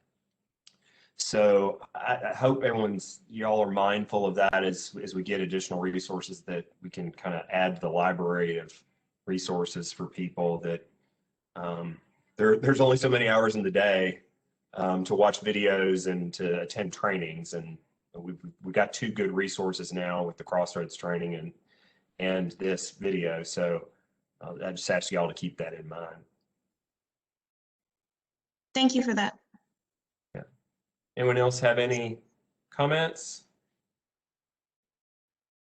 So I hope y'all are mindful of that as we get additional resources that we can kind of add to the library of resources for people that there's only so many hours in the day to watch videos and to attend trainings. And we've got 2 good resources now with the Crossroads training and this video. So I just ask y'all to keep that in mind. Thank you for that. Yeah. Anyone else have any comments?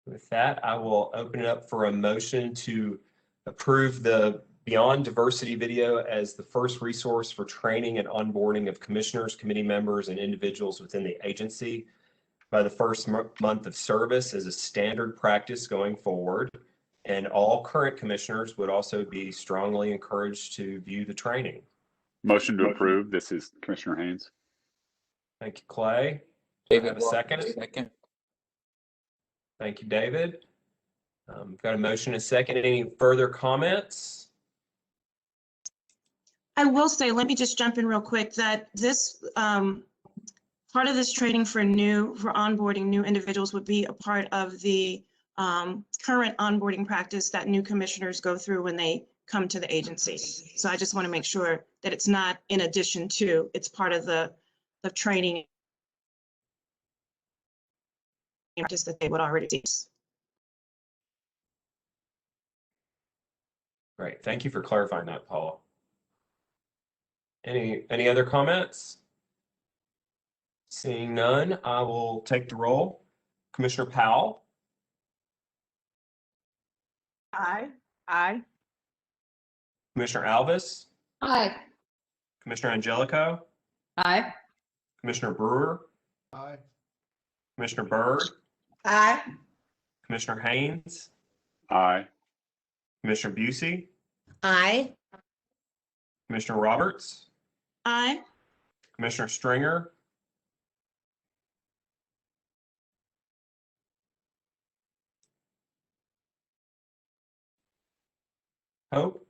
With that, I will open it up for a motion to approve the Beyond Diversity video as the first resource for training and onboarding of commissioners, committee members, and individuals within the agency. by the first month of service as a standard practice going forward. And all current commissioners would also be strongly encouraged to view the training. Motion to approve. This is Commissioner Haynes. Thank you, Clay. Do I have a Walker, second? second. Thank you, David. Got a motion and a second. Any further comments? I will say, let me just jump in real quick, that this part of this training for onboarding new individuals would be a part of the current onboarding practice that new commissioners go through when they come to the agency. So I just want to make sure that it's not in addition to, it's part of the training practice that they would already do. Great. Thank you for clarifying that, Paul. Any other comments? Seeing none, I will take the roll. Commissioner Powell. Aye. Aye. Commissioner Alvis. Aye. Commissioner Angelico. Aye. Commissioner Brewer. Aye. Commissioner Bird. Aye. Commissioner Haynes. Aye. Commissioner Busey. Aye. Commissioner Roberts. Aye. Commissioner Stringer. Hope.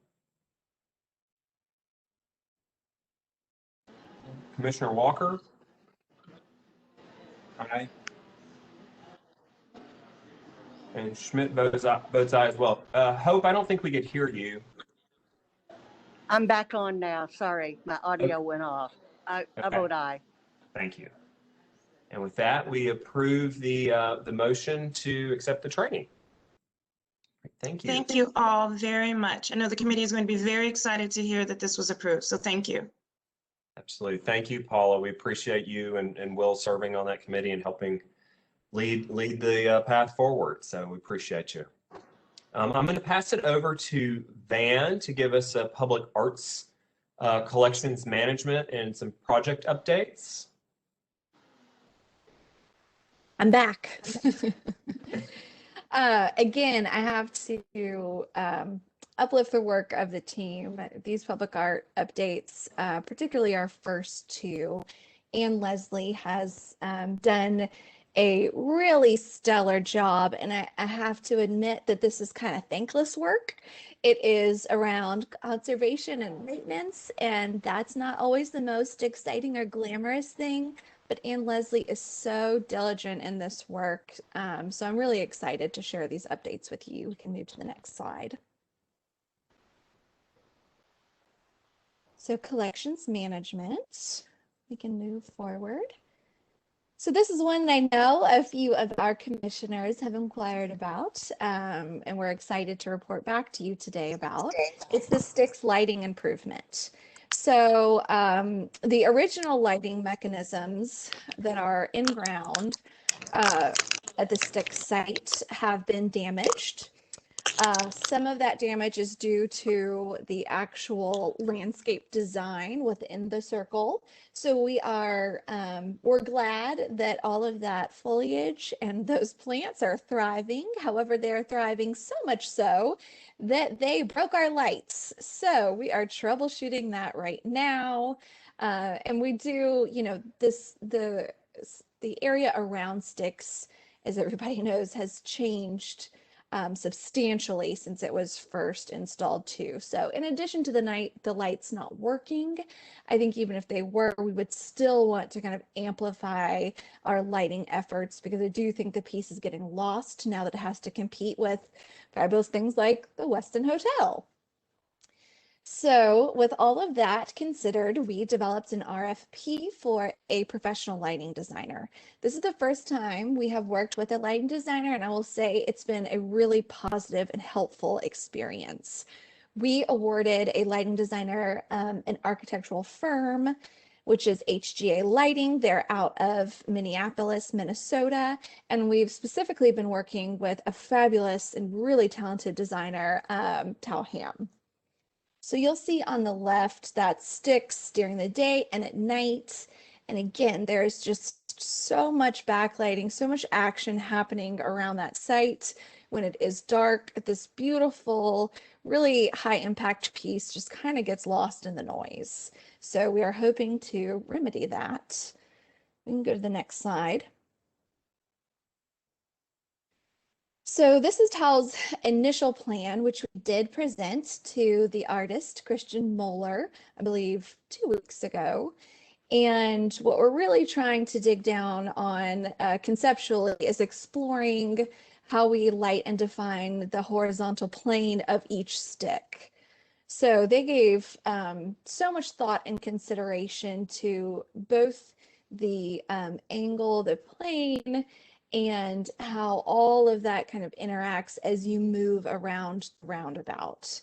Commissioner Walker. Aye. And Schmidt votes aye as well. Hope, I don't think we could hear you. I'm back on now. Sorry, my audio went off. I vote aye. Thank you. And with that, we approve the motion to accept the training. Thank you. Thank you all very much. I know the committee is going to be very excited to hear that this was approved, so thank you. Absolutely. Thank you, Paula. We appreciate you and Will serving on that committee and helping lead the path forward. So we appreciate you. I'm going to pass it over to Van to give us a public arts collections management and some project updates. I'm back. Again, I have to uplift the work of the team. These public art updates, particularly our first two, Ann Leslie has done a really stellar job, and I have to admit that this is kind of thankless work. It is around conservation and maintenance, and that's not always the most exciting or glamorous thing, but Ann Leslie is so diligent in this work. So I'm really excited to share these updates with you. We can move to the next slide. So collections management, we can move forward. So this is one that I know a few of our commissioners have inquired about, and we're excited to report back to you today about. It's the Styx lighting improvement. So the original lighting mechanisms that are in ground at the Styx site have been damaged. Some of that damage is due to the actual landscape design within the circle. So we're glad that all of that foliage and those plants are thriving. However, they're thriving so much so that they broke our lights. So we are troubleshooting that right now. And we do, the area around Styx, as everybody knows, has changed substantially since it was first installed too. So in addition to the lights not working, I think even if they were, we would still want to kind of amplify our lighting efforts, because I do think the piece is getting lost now that it has to compete with fabulous things like the Westin Hotel. So with all of that considered, we developed an RFP for a professional lighting designer. This is the first time we have worked with a lighting designer, and I will say it's been a really positive and helpful experience. We awarded a lighting designer an architectural firm, which is HGA Lighting. They're out of Minneapolis, Minnesota, and we've specifically been working with a fabulous and really talented designer, Tao Ham. So you'll see on the left that Styx during the day and at night. And again, there's just just so much backlighting, so much action happening around that site. When it is dark, this beautiful, really high impact piece just kind of gets lost in the noise. So we are hoping to remedy that. We can go to the next slide. So this is TAL's initial plan, which we did present to the artist, Christian Moeller, I believe 2 weeks ago. And what we're really trying to dig down on conceptually is exploring how we light and define the horizontal plane of each stick. So they gave so much thought and consideration to both the angle, the plane, and how all of that kind of interacts as you move around the roundabout.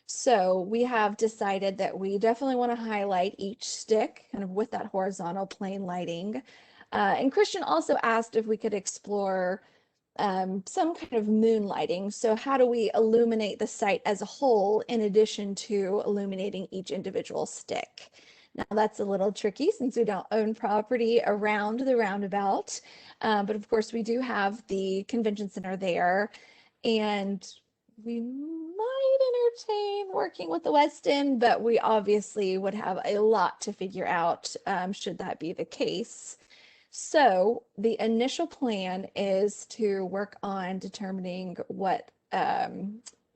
So we have decided that we definitely want to highlight each stick kind of with that horizontal plane lighting. And Christian also asked if we could explore some kind of moonlighting. So how do we illuminate the site as a whole in addition to illuminating each individual stick? Now that's a little tricky since we don't own property around the roundabout, but of course we do have the convention center there, and we might entertain working with the West End, but we obviously would have a lot to figure out should that be the case. So the initial plan is to work on determining what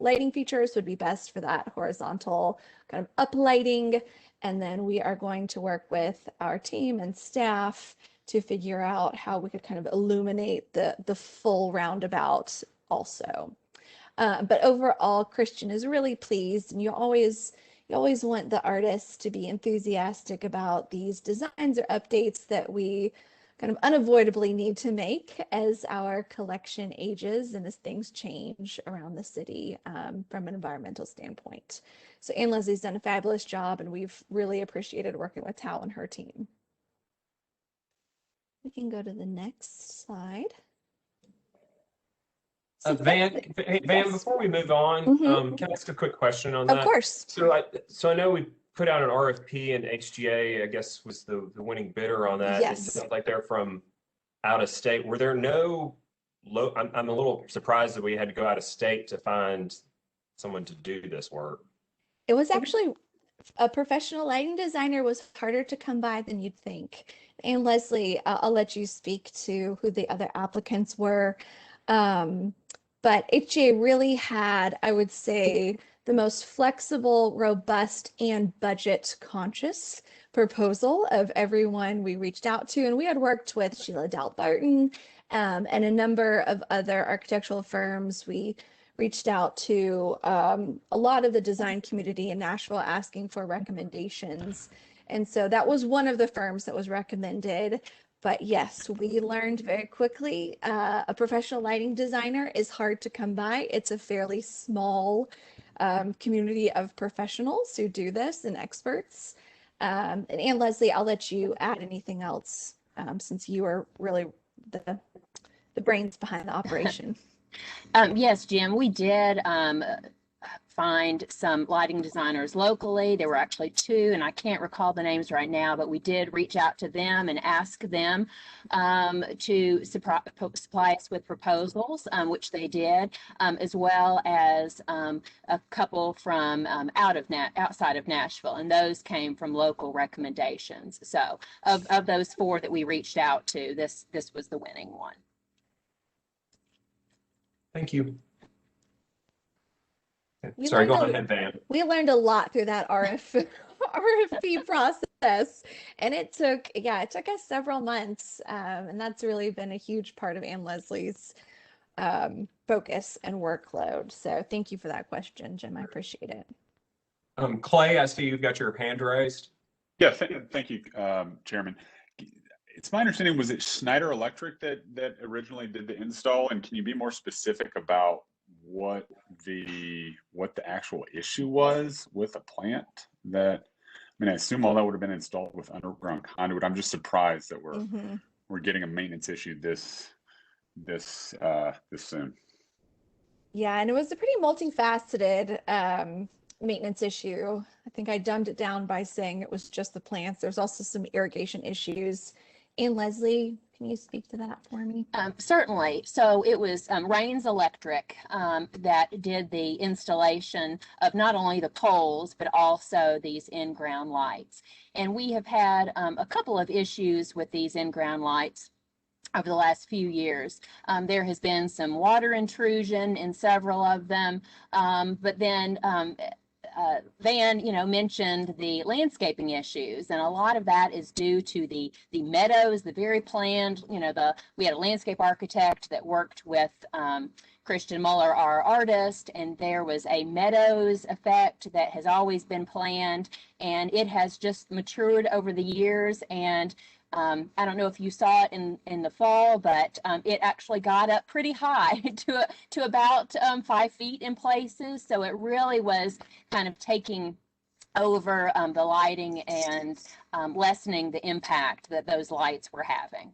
lighting features would be best for that horizontal kind of uplighting. And then we are going to work with our team and staff to figure out how we could kind of illuminate the full roundabout also. But overall, Christian is really pleased, and you always want the artists to be enthusiastic about these designs or updates that we kind of unavoidably need to make as our collection ages and as things change around the city from an environmental standpoint. So Anne Leslie's done a fabulous job, and we've really appreciated working with Tal and her team. We can go to the next slide. Van, Yes. before we move on, can I ask a quick question on that? Of course. So I know we put out an RFP, and HGA, I guess, was the winning bidder on that. Yes. It sounds like they're from out of state. Were there no I'm a little surprised that we had to go out of state to find someone to do this work. It was actually a professional lighting designer was harder to come by than you'd think. And Leslie, I'll let you speak to who the other applicants were. But HGA really had, I would say, the most flexible, robust, and budget conscious proposal of everyone we reached out to. And we had worked with Sheila Dalbarton and a number of other architectural firms. We reached out to a lot of the design community in Nashville asking for recommendations. And so that was one of the firms that was recommended. But yes, we learned very quickly a professional lighting designer is hard to come by. It's a fairly small community of professionals who do this and experts. And Anne Leslie, I'll let you add anything else since you are really the brains behind the operation. Yes, Jim, we did find some lighting designers locally. There were actually two, and I can't recall the names right now, but we did reach out to them and ask them to supply us with proposals, which they did, as well as a couple from outside of Nashville, and those came from local recommendations. So of those four that we reached out to, this was the winning one. Thank you. Sorry, go ahead, Van. We learned a lot through that RFP process, and it took us several months, and that's really been a huge part of Anne Leslie's focus and workload. So thank you for that question, Jim. I appreciate it. Clay, I see you've got your hand raised. Yeah, thank you, Chairman. It's my understanding, was it Schneider Electric that originally did the install? And can you be more specific about what the actual issue was with the plant? I assume all that would have been installed with underground conduit. I'm just surprised that we're getting a maintenance issue this soon. Yeah, and it was a pretty multifaceted maintenance issue. I think I dumbed it down by saying it was just the plants. There's also some irrigation issues And Leslie, can you speak to that for me? Certainly. So it was Rains Electric that did the installation of not only the poles, but also these in-ground lights. And we have had a couple of issues with these in-ground lights over the last few years. There has been some water intrusion in several of them, but then Van, mentioned the landscaping issues, and a lot of that is due to the meadows, the very planned, we had a landscape architect that worked with Christian Muller, our artist, and there was a meadows effect that has always been planned, and it has just matured over the years. And I don't know if you saw it in the fall, but it actually got up pretty high to about 5 feet in places. So it really was kind of taking over the lighting and lessening the impact that those lights were having.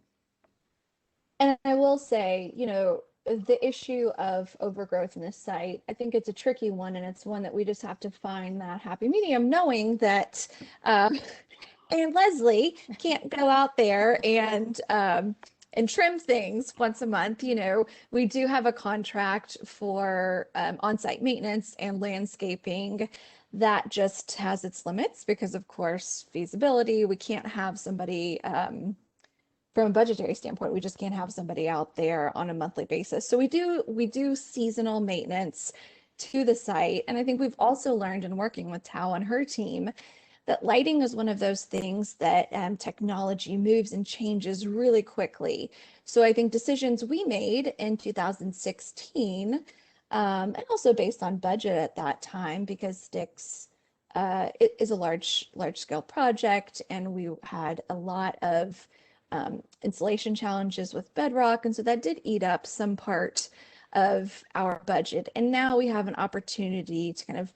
And I will say, the issue of overgrowth in this site, I think it's a tricky one, and it's one that we just have to find that happy medium, knowing that and Leslie can't go out there and trim things once a month. We do have a contract for on-site maintenance and landscaping that just has its limits because, of course, feasibility. We can't have somebody from a budgetary standpoint, we just can't have somebody out there on a monthly basis. So we do seasonal maintenance to the site. And I think we've also learned in working with Tao and her team that lighting is one of those things that technology moves and changes really quickly. So I think decisions we made in 2016, and also based on budget at that time, because Styx it is a large scale project, and we had a lot of installation challenges with bedrock, and so that did eat up some part of our budget. And now we have an opportunity to kind of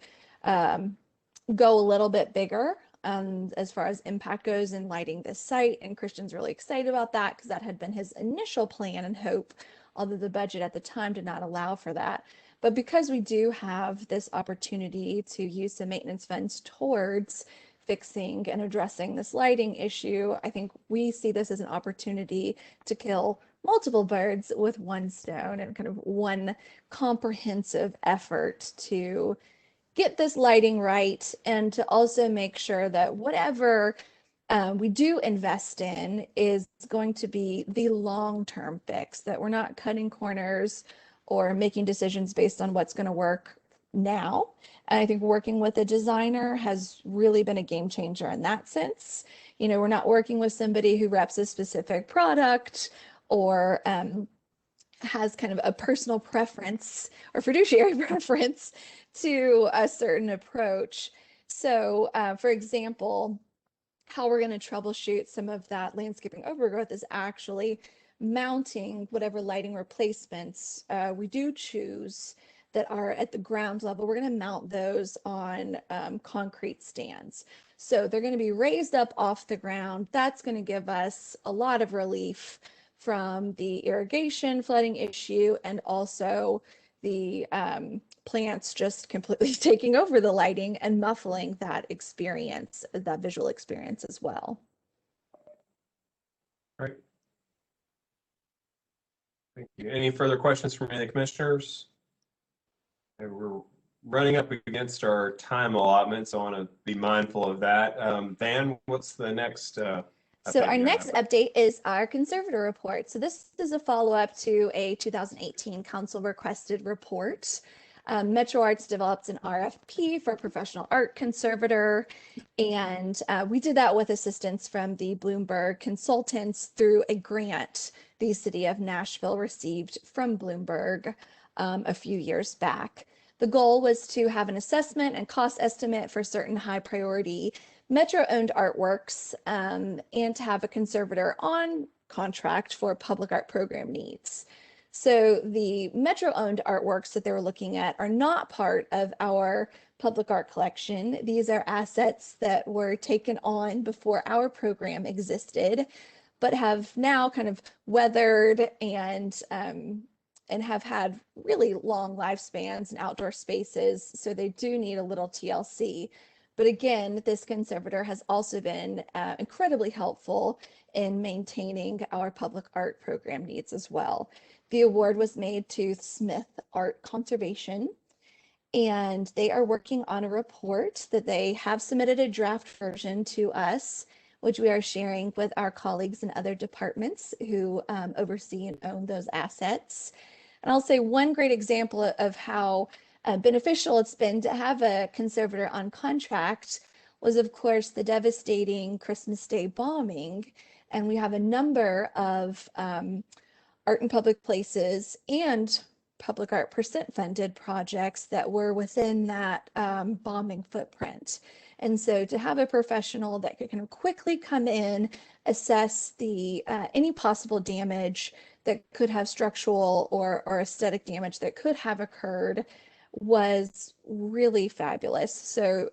go a little bit bigger as far as impact goes in lighting this site. And Christian's really excited about that because that had been his initial plan and hope, although the budget at the time did not allow for that. But because we do have this opportunity to use some maintenance funds towards fixing and addressing this lighting issue, I think we see this as an opportunity to kill multiple birds with one stone, and kind of one comprehensive effort to get this lighting right, and to also make sure that whatever we do invest in is going to be the long-term fix, that we're not cutting corners or making decisions based on what's going to work now. And I think working with a designer has really been a game changer in that sense. We're not working with somebody who reps a specific product or has kind of a personal preference or fiduciary preference to a certain approach. So for example, how we're going to troubleshoot some of that landscaping overgrowth is actually mounting whatever lighting replacements we do choose that are at the ground level. We're going to mount those on concrete stands. So they're going to be raised up off the ground. That's going to give us a lot of relief from the irrigation flooding issue, and also the plants just completely taking over the lighting and muffling that experience, that visual experience as well. Great. Thank you. Any further questions from any of the commissioners? And we're running up against our time allotment, so I want to be mindful of that. Van, what's the next So our next update is our Conservator Report. So this is a follow-up to a 2018 council requested report. Metro Arts developed an RFP for a professional art conservator, and we did that with assistance from the Bloomberg consultants through a grant the city of Nashville received from Bloomberg a few years back. The goal was to have an assessment and cost estimate for certain high priority Metro-owned artworks, and to have a conservator on contract for public art program needs. So the Metro-owned artworks that they were looking at are not part of our public art collection. These are assets that were taken on before our program existed, but have now kind of weathered and have had really long lifespans in outdoor spaces. So they do need a little TLC. But again, this conservator has also been incredibly helpful in maintaining our public art program needs as well. The award was made to Smith Art Conservation, and they are working on a report that they have submitted a draft version to us, which we are sharing with our colleagues in other departments who oversee and own those assets. And I'll say one great example of how beneficial it's been to have a conservator on contract was, of course, the devastating Christmas Day bombing. And we have a number of art in public places and public art percent funded projects that were within that bombing footprint. And so to have a professional that could kind of quickly come in, assess the any possible damage that could have structural or aesthetic damage that could have occurred was really fabulous. So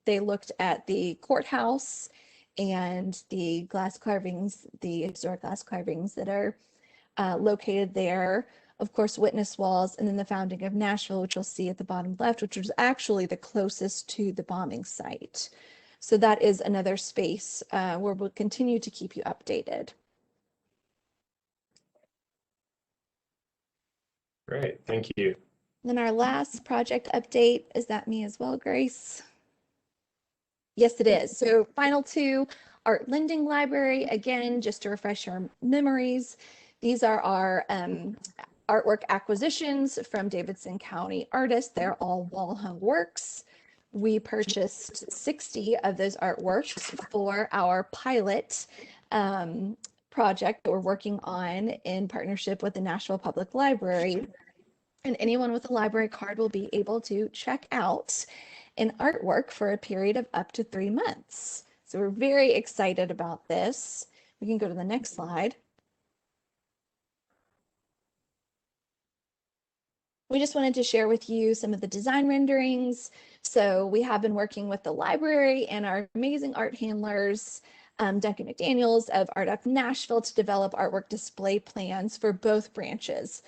they looked at the courthouse and the glass carvings, the historic glass carvings that are located there. Of course, witness walls, and then the founding of Nashville, which you'll see at the bottom left, which was actually the closest to the bombing site. So that is another space where we'll continue to keep you updated. Great, thank you. Then our last project update, is that me as well, Grace? Yes, it is. So final two, Art Lending Library. Again, just to refresh our memories, these are our artwork acquisitions from Davidson County artists. They're all wall-hung works. We purchased 60 of those artworks for our pilot project that we're working on in partnership with the Nashville Public Library. And anyone with a library card will be able to check out an artwork for a period of up to 3 months. So we're very excited about this. We can go to the next slide. We just wanted to share with you some of the design renderings. So we have been working with the library and our amazing art handlers, Duncan McDaniels of Art Up Nashville, to develop artwork display plans for both branches.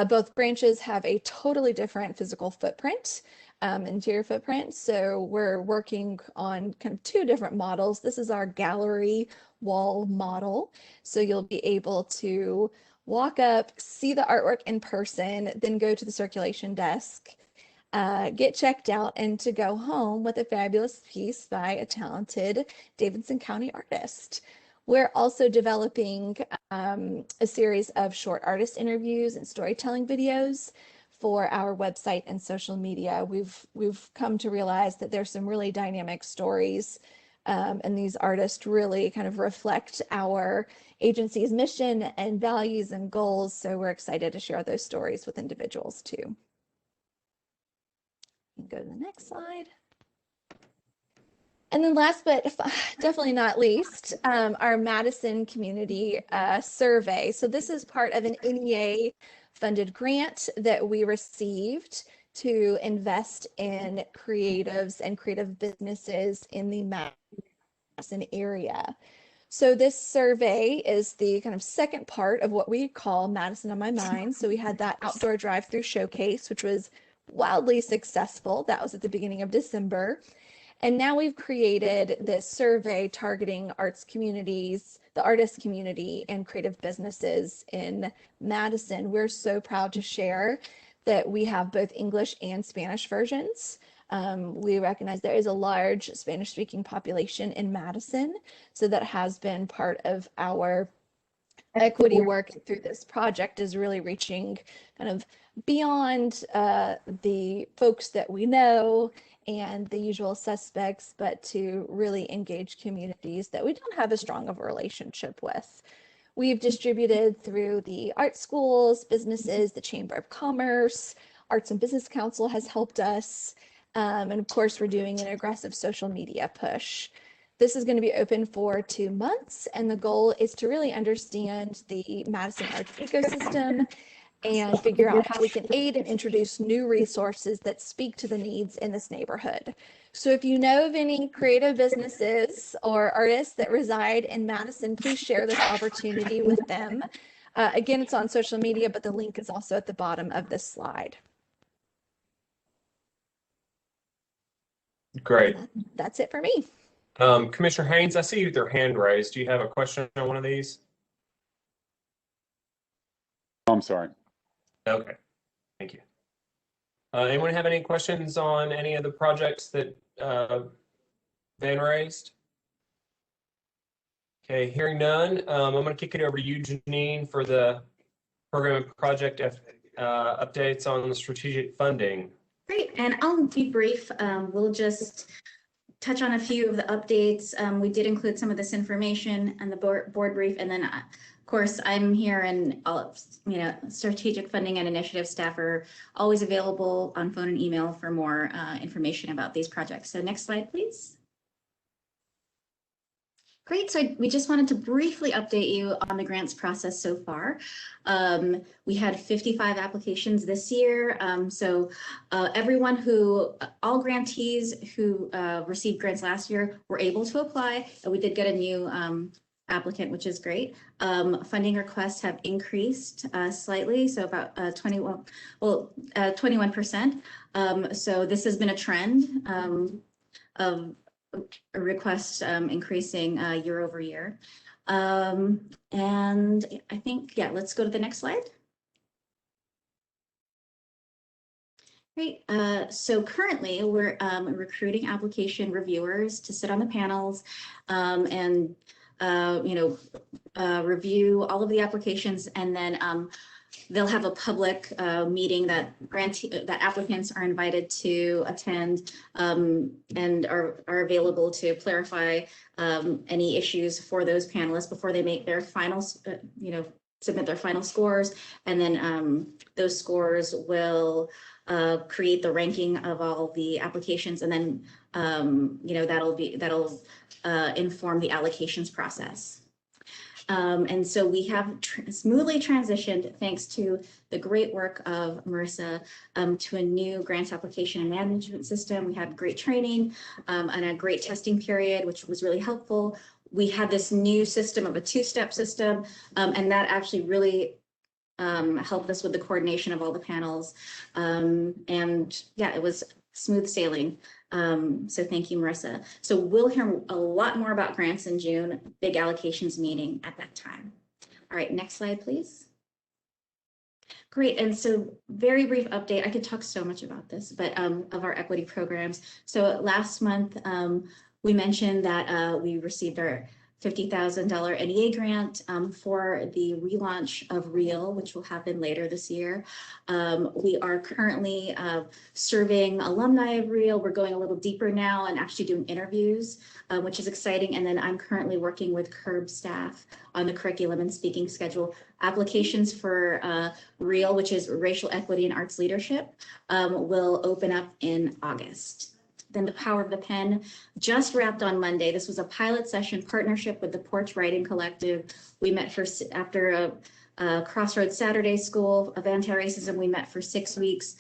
Both branches have a totally different physical footprint, interior footprint. So we're working on kind of two different models. This is our gallery wall model. So you'll be able to walk up, see the artwork in person, then go to the circulation desk, get checked out, and to go home with a fabulous piece by a talented Davidson County artist. We're also developing a series of short artist interviews and storytelling videos for our website and social media. We've come to realize that there's some really dynamic stories, and these artists really kind of reflect our agency's mission and values and goals. So we're excited to share those stories with individuals too. Go to the next slide. And then last but definitely not least, our Madison community survey. So this is part of an NEA funded grant that we received to invest in creatives and creative businesses in the Madison area. So this survey is the kind of second part of what we call Madison on My Mind. So we had that outdoor drive-through showcase, which was wildly successful. That was at the beginning of December. And now we've created this survey targeting arts communities, the artist community, and creative businesses in Madison. We're so proud to share that we have both English and Spanish versions. We recognize there is a large Spanish-speaking population in Madison, so that has been part of our equity work through this project, is really reaching kind of beyond the folks that we know and the usual suspects, but to really engage communities that we don't have as strong of a relationship with. We've distributed through the art schools, businesses, the Chamber of Commerce, Arts and Business Council has helped us. And of course, we're doing an aggressive social media push. This is going to be open for 2 months, and the goal is to really understand the Madison arts ecosystem and figure out how we can aid and introduce new resources that speak to the needs in this neighborhood. So if you know of any creative businesses or artists that reside in Madison, please share this opportunity with them. Again, it's on social media, but the link is also at the bottom of this slide. Great. That's it for me. Commissioner Haynes, I see your hand raised. Do you have a question on one of these? I'm sorry. Okay, thank you. Anyone have any questions on any of the projects that Van raised? Okay, hearing none, I'm going to kick it over to you, Janine, for the program and project updates on the strategic funding. Great, and I'll be brief. We'll just touch on a few of the updates. We did include some of this information and the board brief, and then of course I'm here, and all strategic funding and initiative staff are always available on phone and email for more information about these projects. So next slide, please. Great, so we just wanted to briefly update you on the grants process so far. We had 55 applications this year. All grantees who received grants last year were able to apply, and we did get a new applicant, which is great. Funding requests have increased slightly, so about 21%. So this has been a trend of requests increasing year over year. And I think, yeah, let's go to the next slide. Great. So currently we're recruiting application reviewers to sit on the panels and review all of the applications, and then they'll have a public meeting that applicants are invited to attend and are available to clarify any issues for those panelists before they make their final, submit their final scores. And then those scores will create the ranking of all the applications, and then that'll inform the allocations process. And so we have smoothly transitioned, thanks to the great work of Marissa, to a new grants application and management system. We had great training and a great testing period, which was really helpful. We had this new system of a two-step system, and that actually really helped us with the coordination of all the panels. And yeah, it was smooth sailing. So thank you, Marissa. So we'll hear a lot more about grants in June, big allocations meeting at that time. All right, next slide, please. Great, and so very brief update. I could talk so much about this, but of our equity programs. So last month, we mentioned that we received our $50,000 NEA grant for the relaunch of REAL, which will happen later this year. We are currently serving alumni of REAL. We're going a little deeper now and actually doing interviews, which is exciting. And then I'm currently working with CURB staff on the curriculum and speaking schedule. Applications for REAL, which is Racial Equity and Arts Leadership, will open up in August. Then the Power of the Pen just wrapped on Monday. This was a pilot session partnership with the Porch Writing Collective. We met after a Crossroads Saturday School of Anti-Racism. We met for 6 weeks,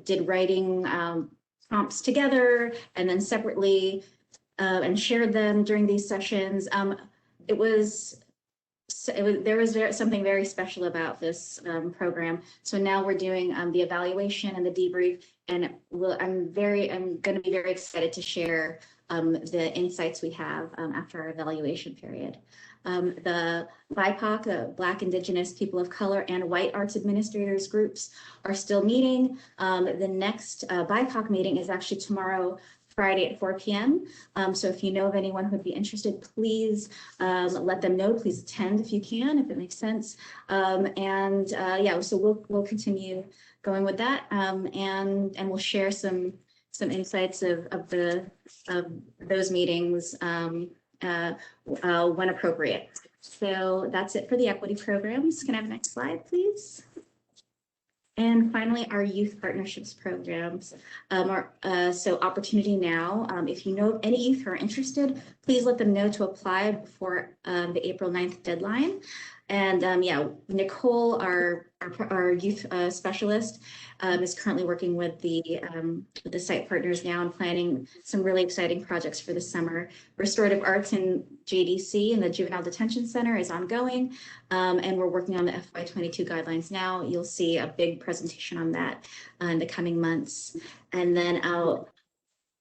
did writing prompts together and then separately and shared them during these sessions. There was something very special about this program. So now we're doing the evaluation and the debrief, and I'm going to be very excited to share the insights we have after our evaluation period. The BIPOC, the Black, Indigenous, People of Color, and White Arts Administrators groups are still meeting. The next BIPOC meeting is actually tomorrow, Friday at 4 p.m. So if you know of anyone who would be interested, please let them know. Please attend if you can, if it makes sense. Yeah, so we'll continue going with that, and we'll share some insights of those meetings when appropriate. So that's it for the equity programs. Can I have the next slide, please? And finally, our youth partnerships programs. So Opportunity Now, if you know of any youth who are interested, please let them know to apply before the April 9th deadline. And yeah, Nicole, our youth specialist, is currently working with the site partners now and planning some really exciting projects for the summer. Restorative Arts in JDC and the Juvenile Detention Center is ongoing, and we're working on the FY22 guidelines now. You'll see a big presentation on that in the coming months. And then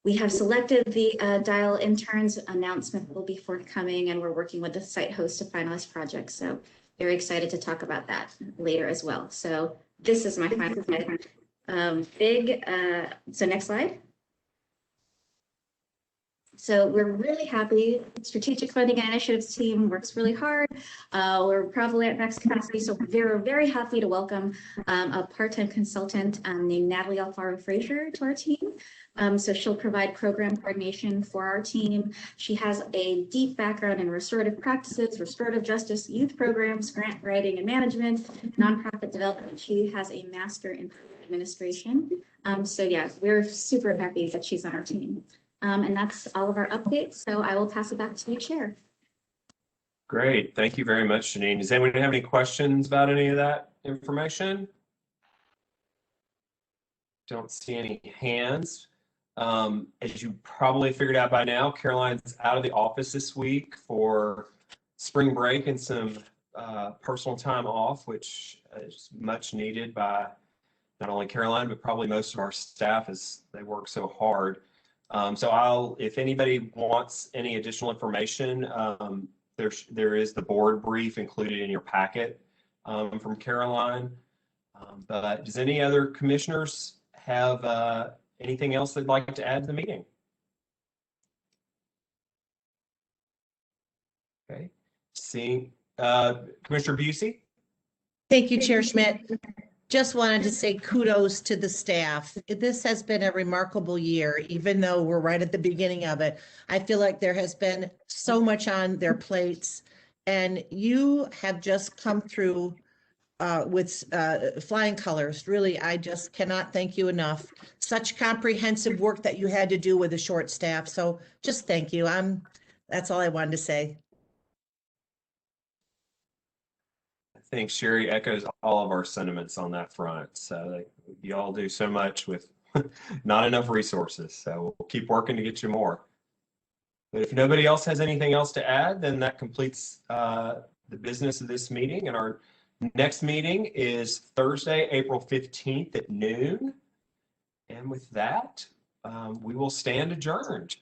We have selected the Dial interns. Announcement will be forthcoming, and we're working with the site host to finalize projects. So very excited to talk about that later as well. So this is my final slide. So next slide. So we're really happy. Strategic Funding and Initiatives team works really hard. We're probably at max capacity, so we're very happy to welcome a part-time consultant named Natalie Alfaro Frazier to our team. So she'll provide program coordination for our team. She has a deep background in restorative practices, restorative justice, youth programs, grant writing and management, nonprofit development. She has a master in administration. So yeah, we're super happy that she's on our team. And that's all of our updates. So I will pass it back to you, Chair. Great. Thank you very much, Janine. Does anyone have any questions about any of that information? Don't see any hands. As you probably figured out by now, Caroline's out of the office this week for spring break and some personal time off, which is much needed by not only Caroline, but probably most of our staff as they work so hard. So if anybody wants any additional information, there is the board brief included in your packet from Caroline. But does any other commissioners have anything else they'd like to add to the meeting? Okay, seeing Commissioner Busey. Thank you, Chair Schmidt. Just wanted to say kudos to the staff. This has been a remarkable year, even though we're right at the beginning of it. I feel like there has been so much on their plates, and you have just come through with flying colors. Really, I just cannot thank you enough. Such comprehensive work that you had to do with a short staff. So just thank you. That's all I wanted to say. I think Sherry echoes all of our sentiments on that front. So you all do so much with not enough resources. So we'll keep working to get you more. But if nobody else has anything else to add, then that completes the business of this meeting. And our next meeting is Thursday, April 15th at noon. And with that, we will stand adjourned.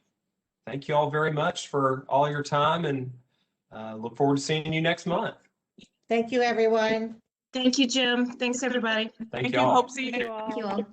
Thank you all very much for all your time, and look forward to seeing you next month. Thank you, everyone. Thank you, Jim. Thanks, everybody. Thank you all. Hope to see you all. Thank you all.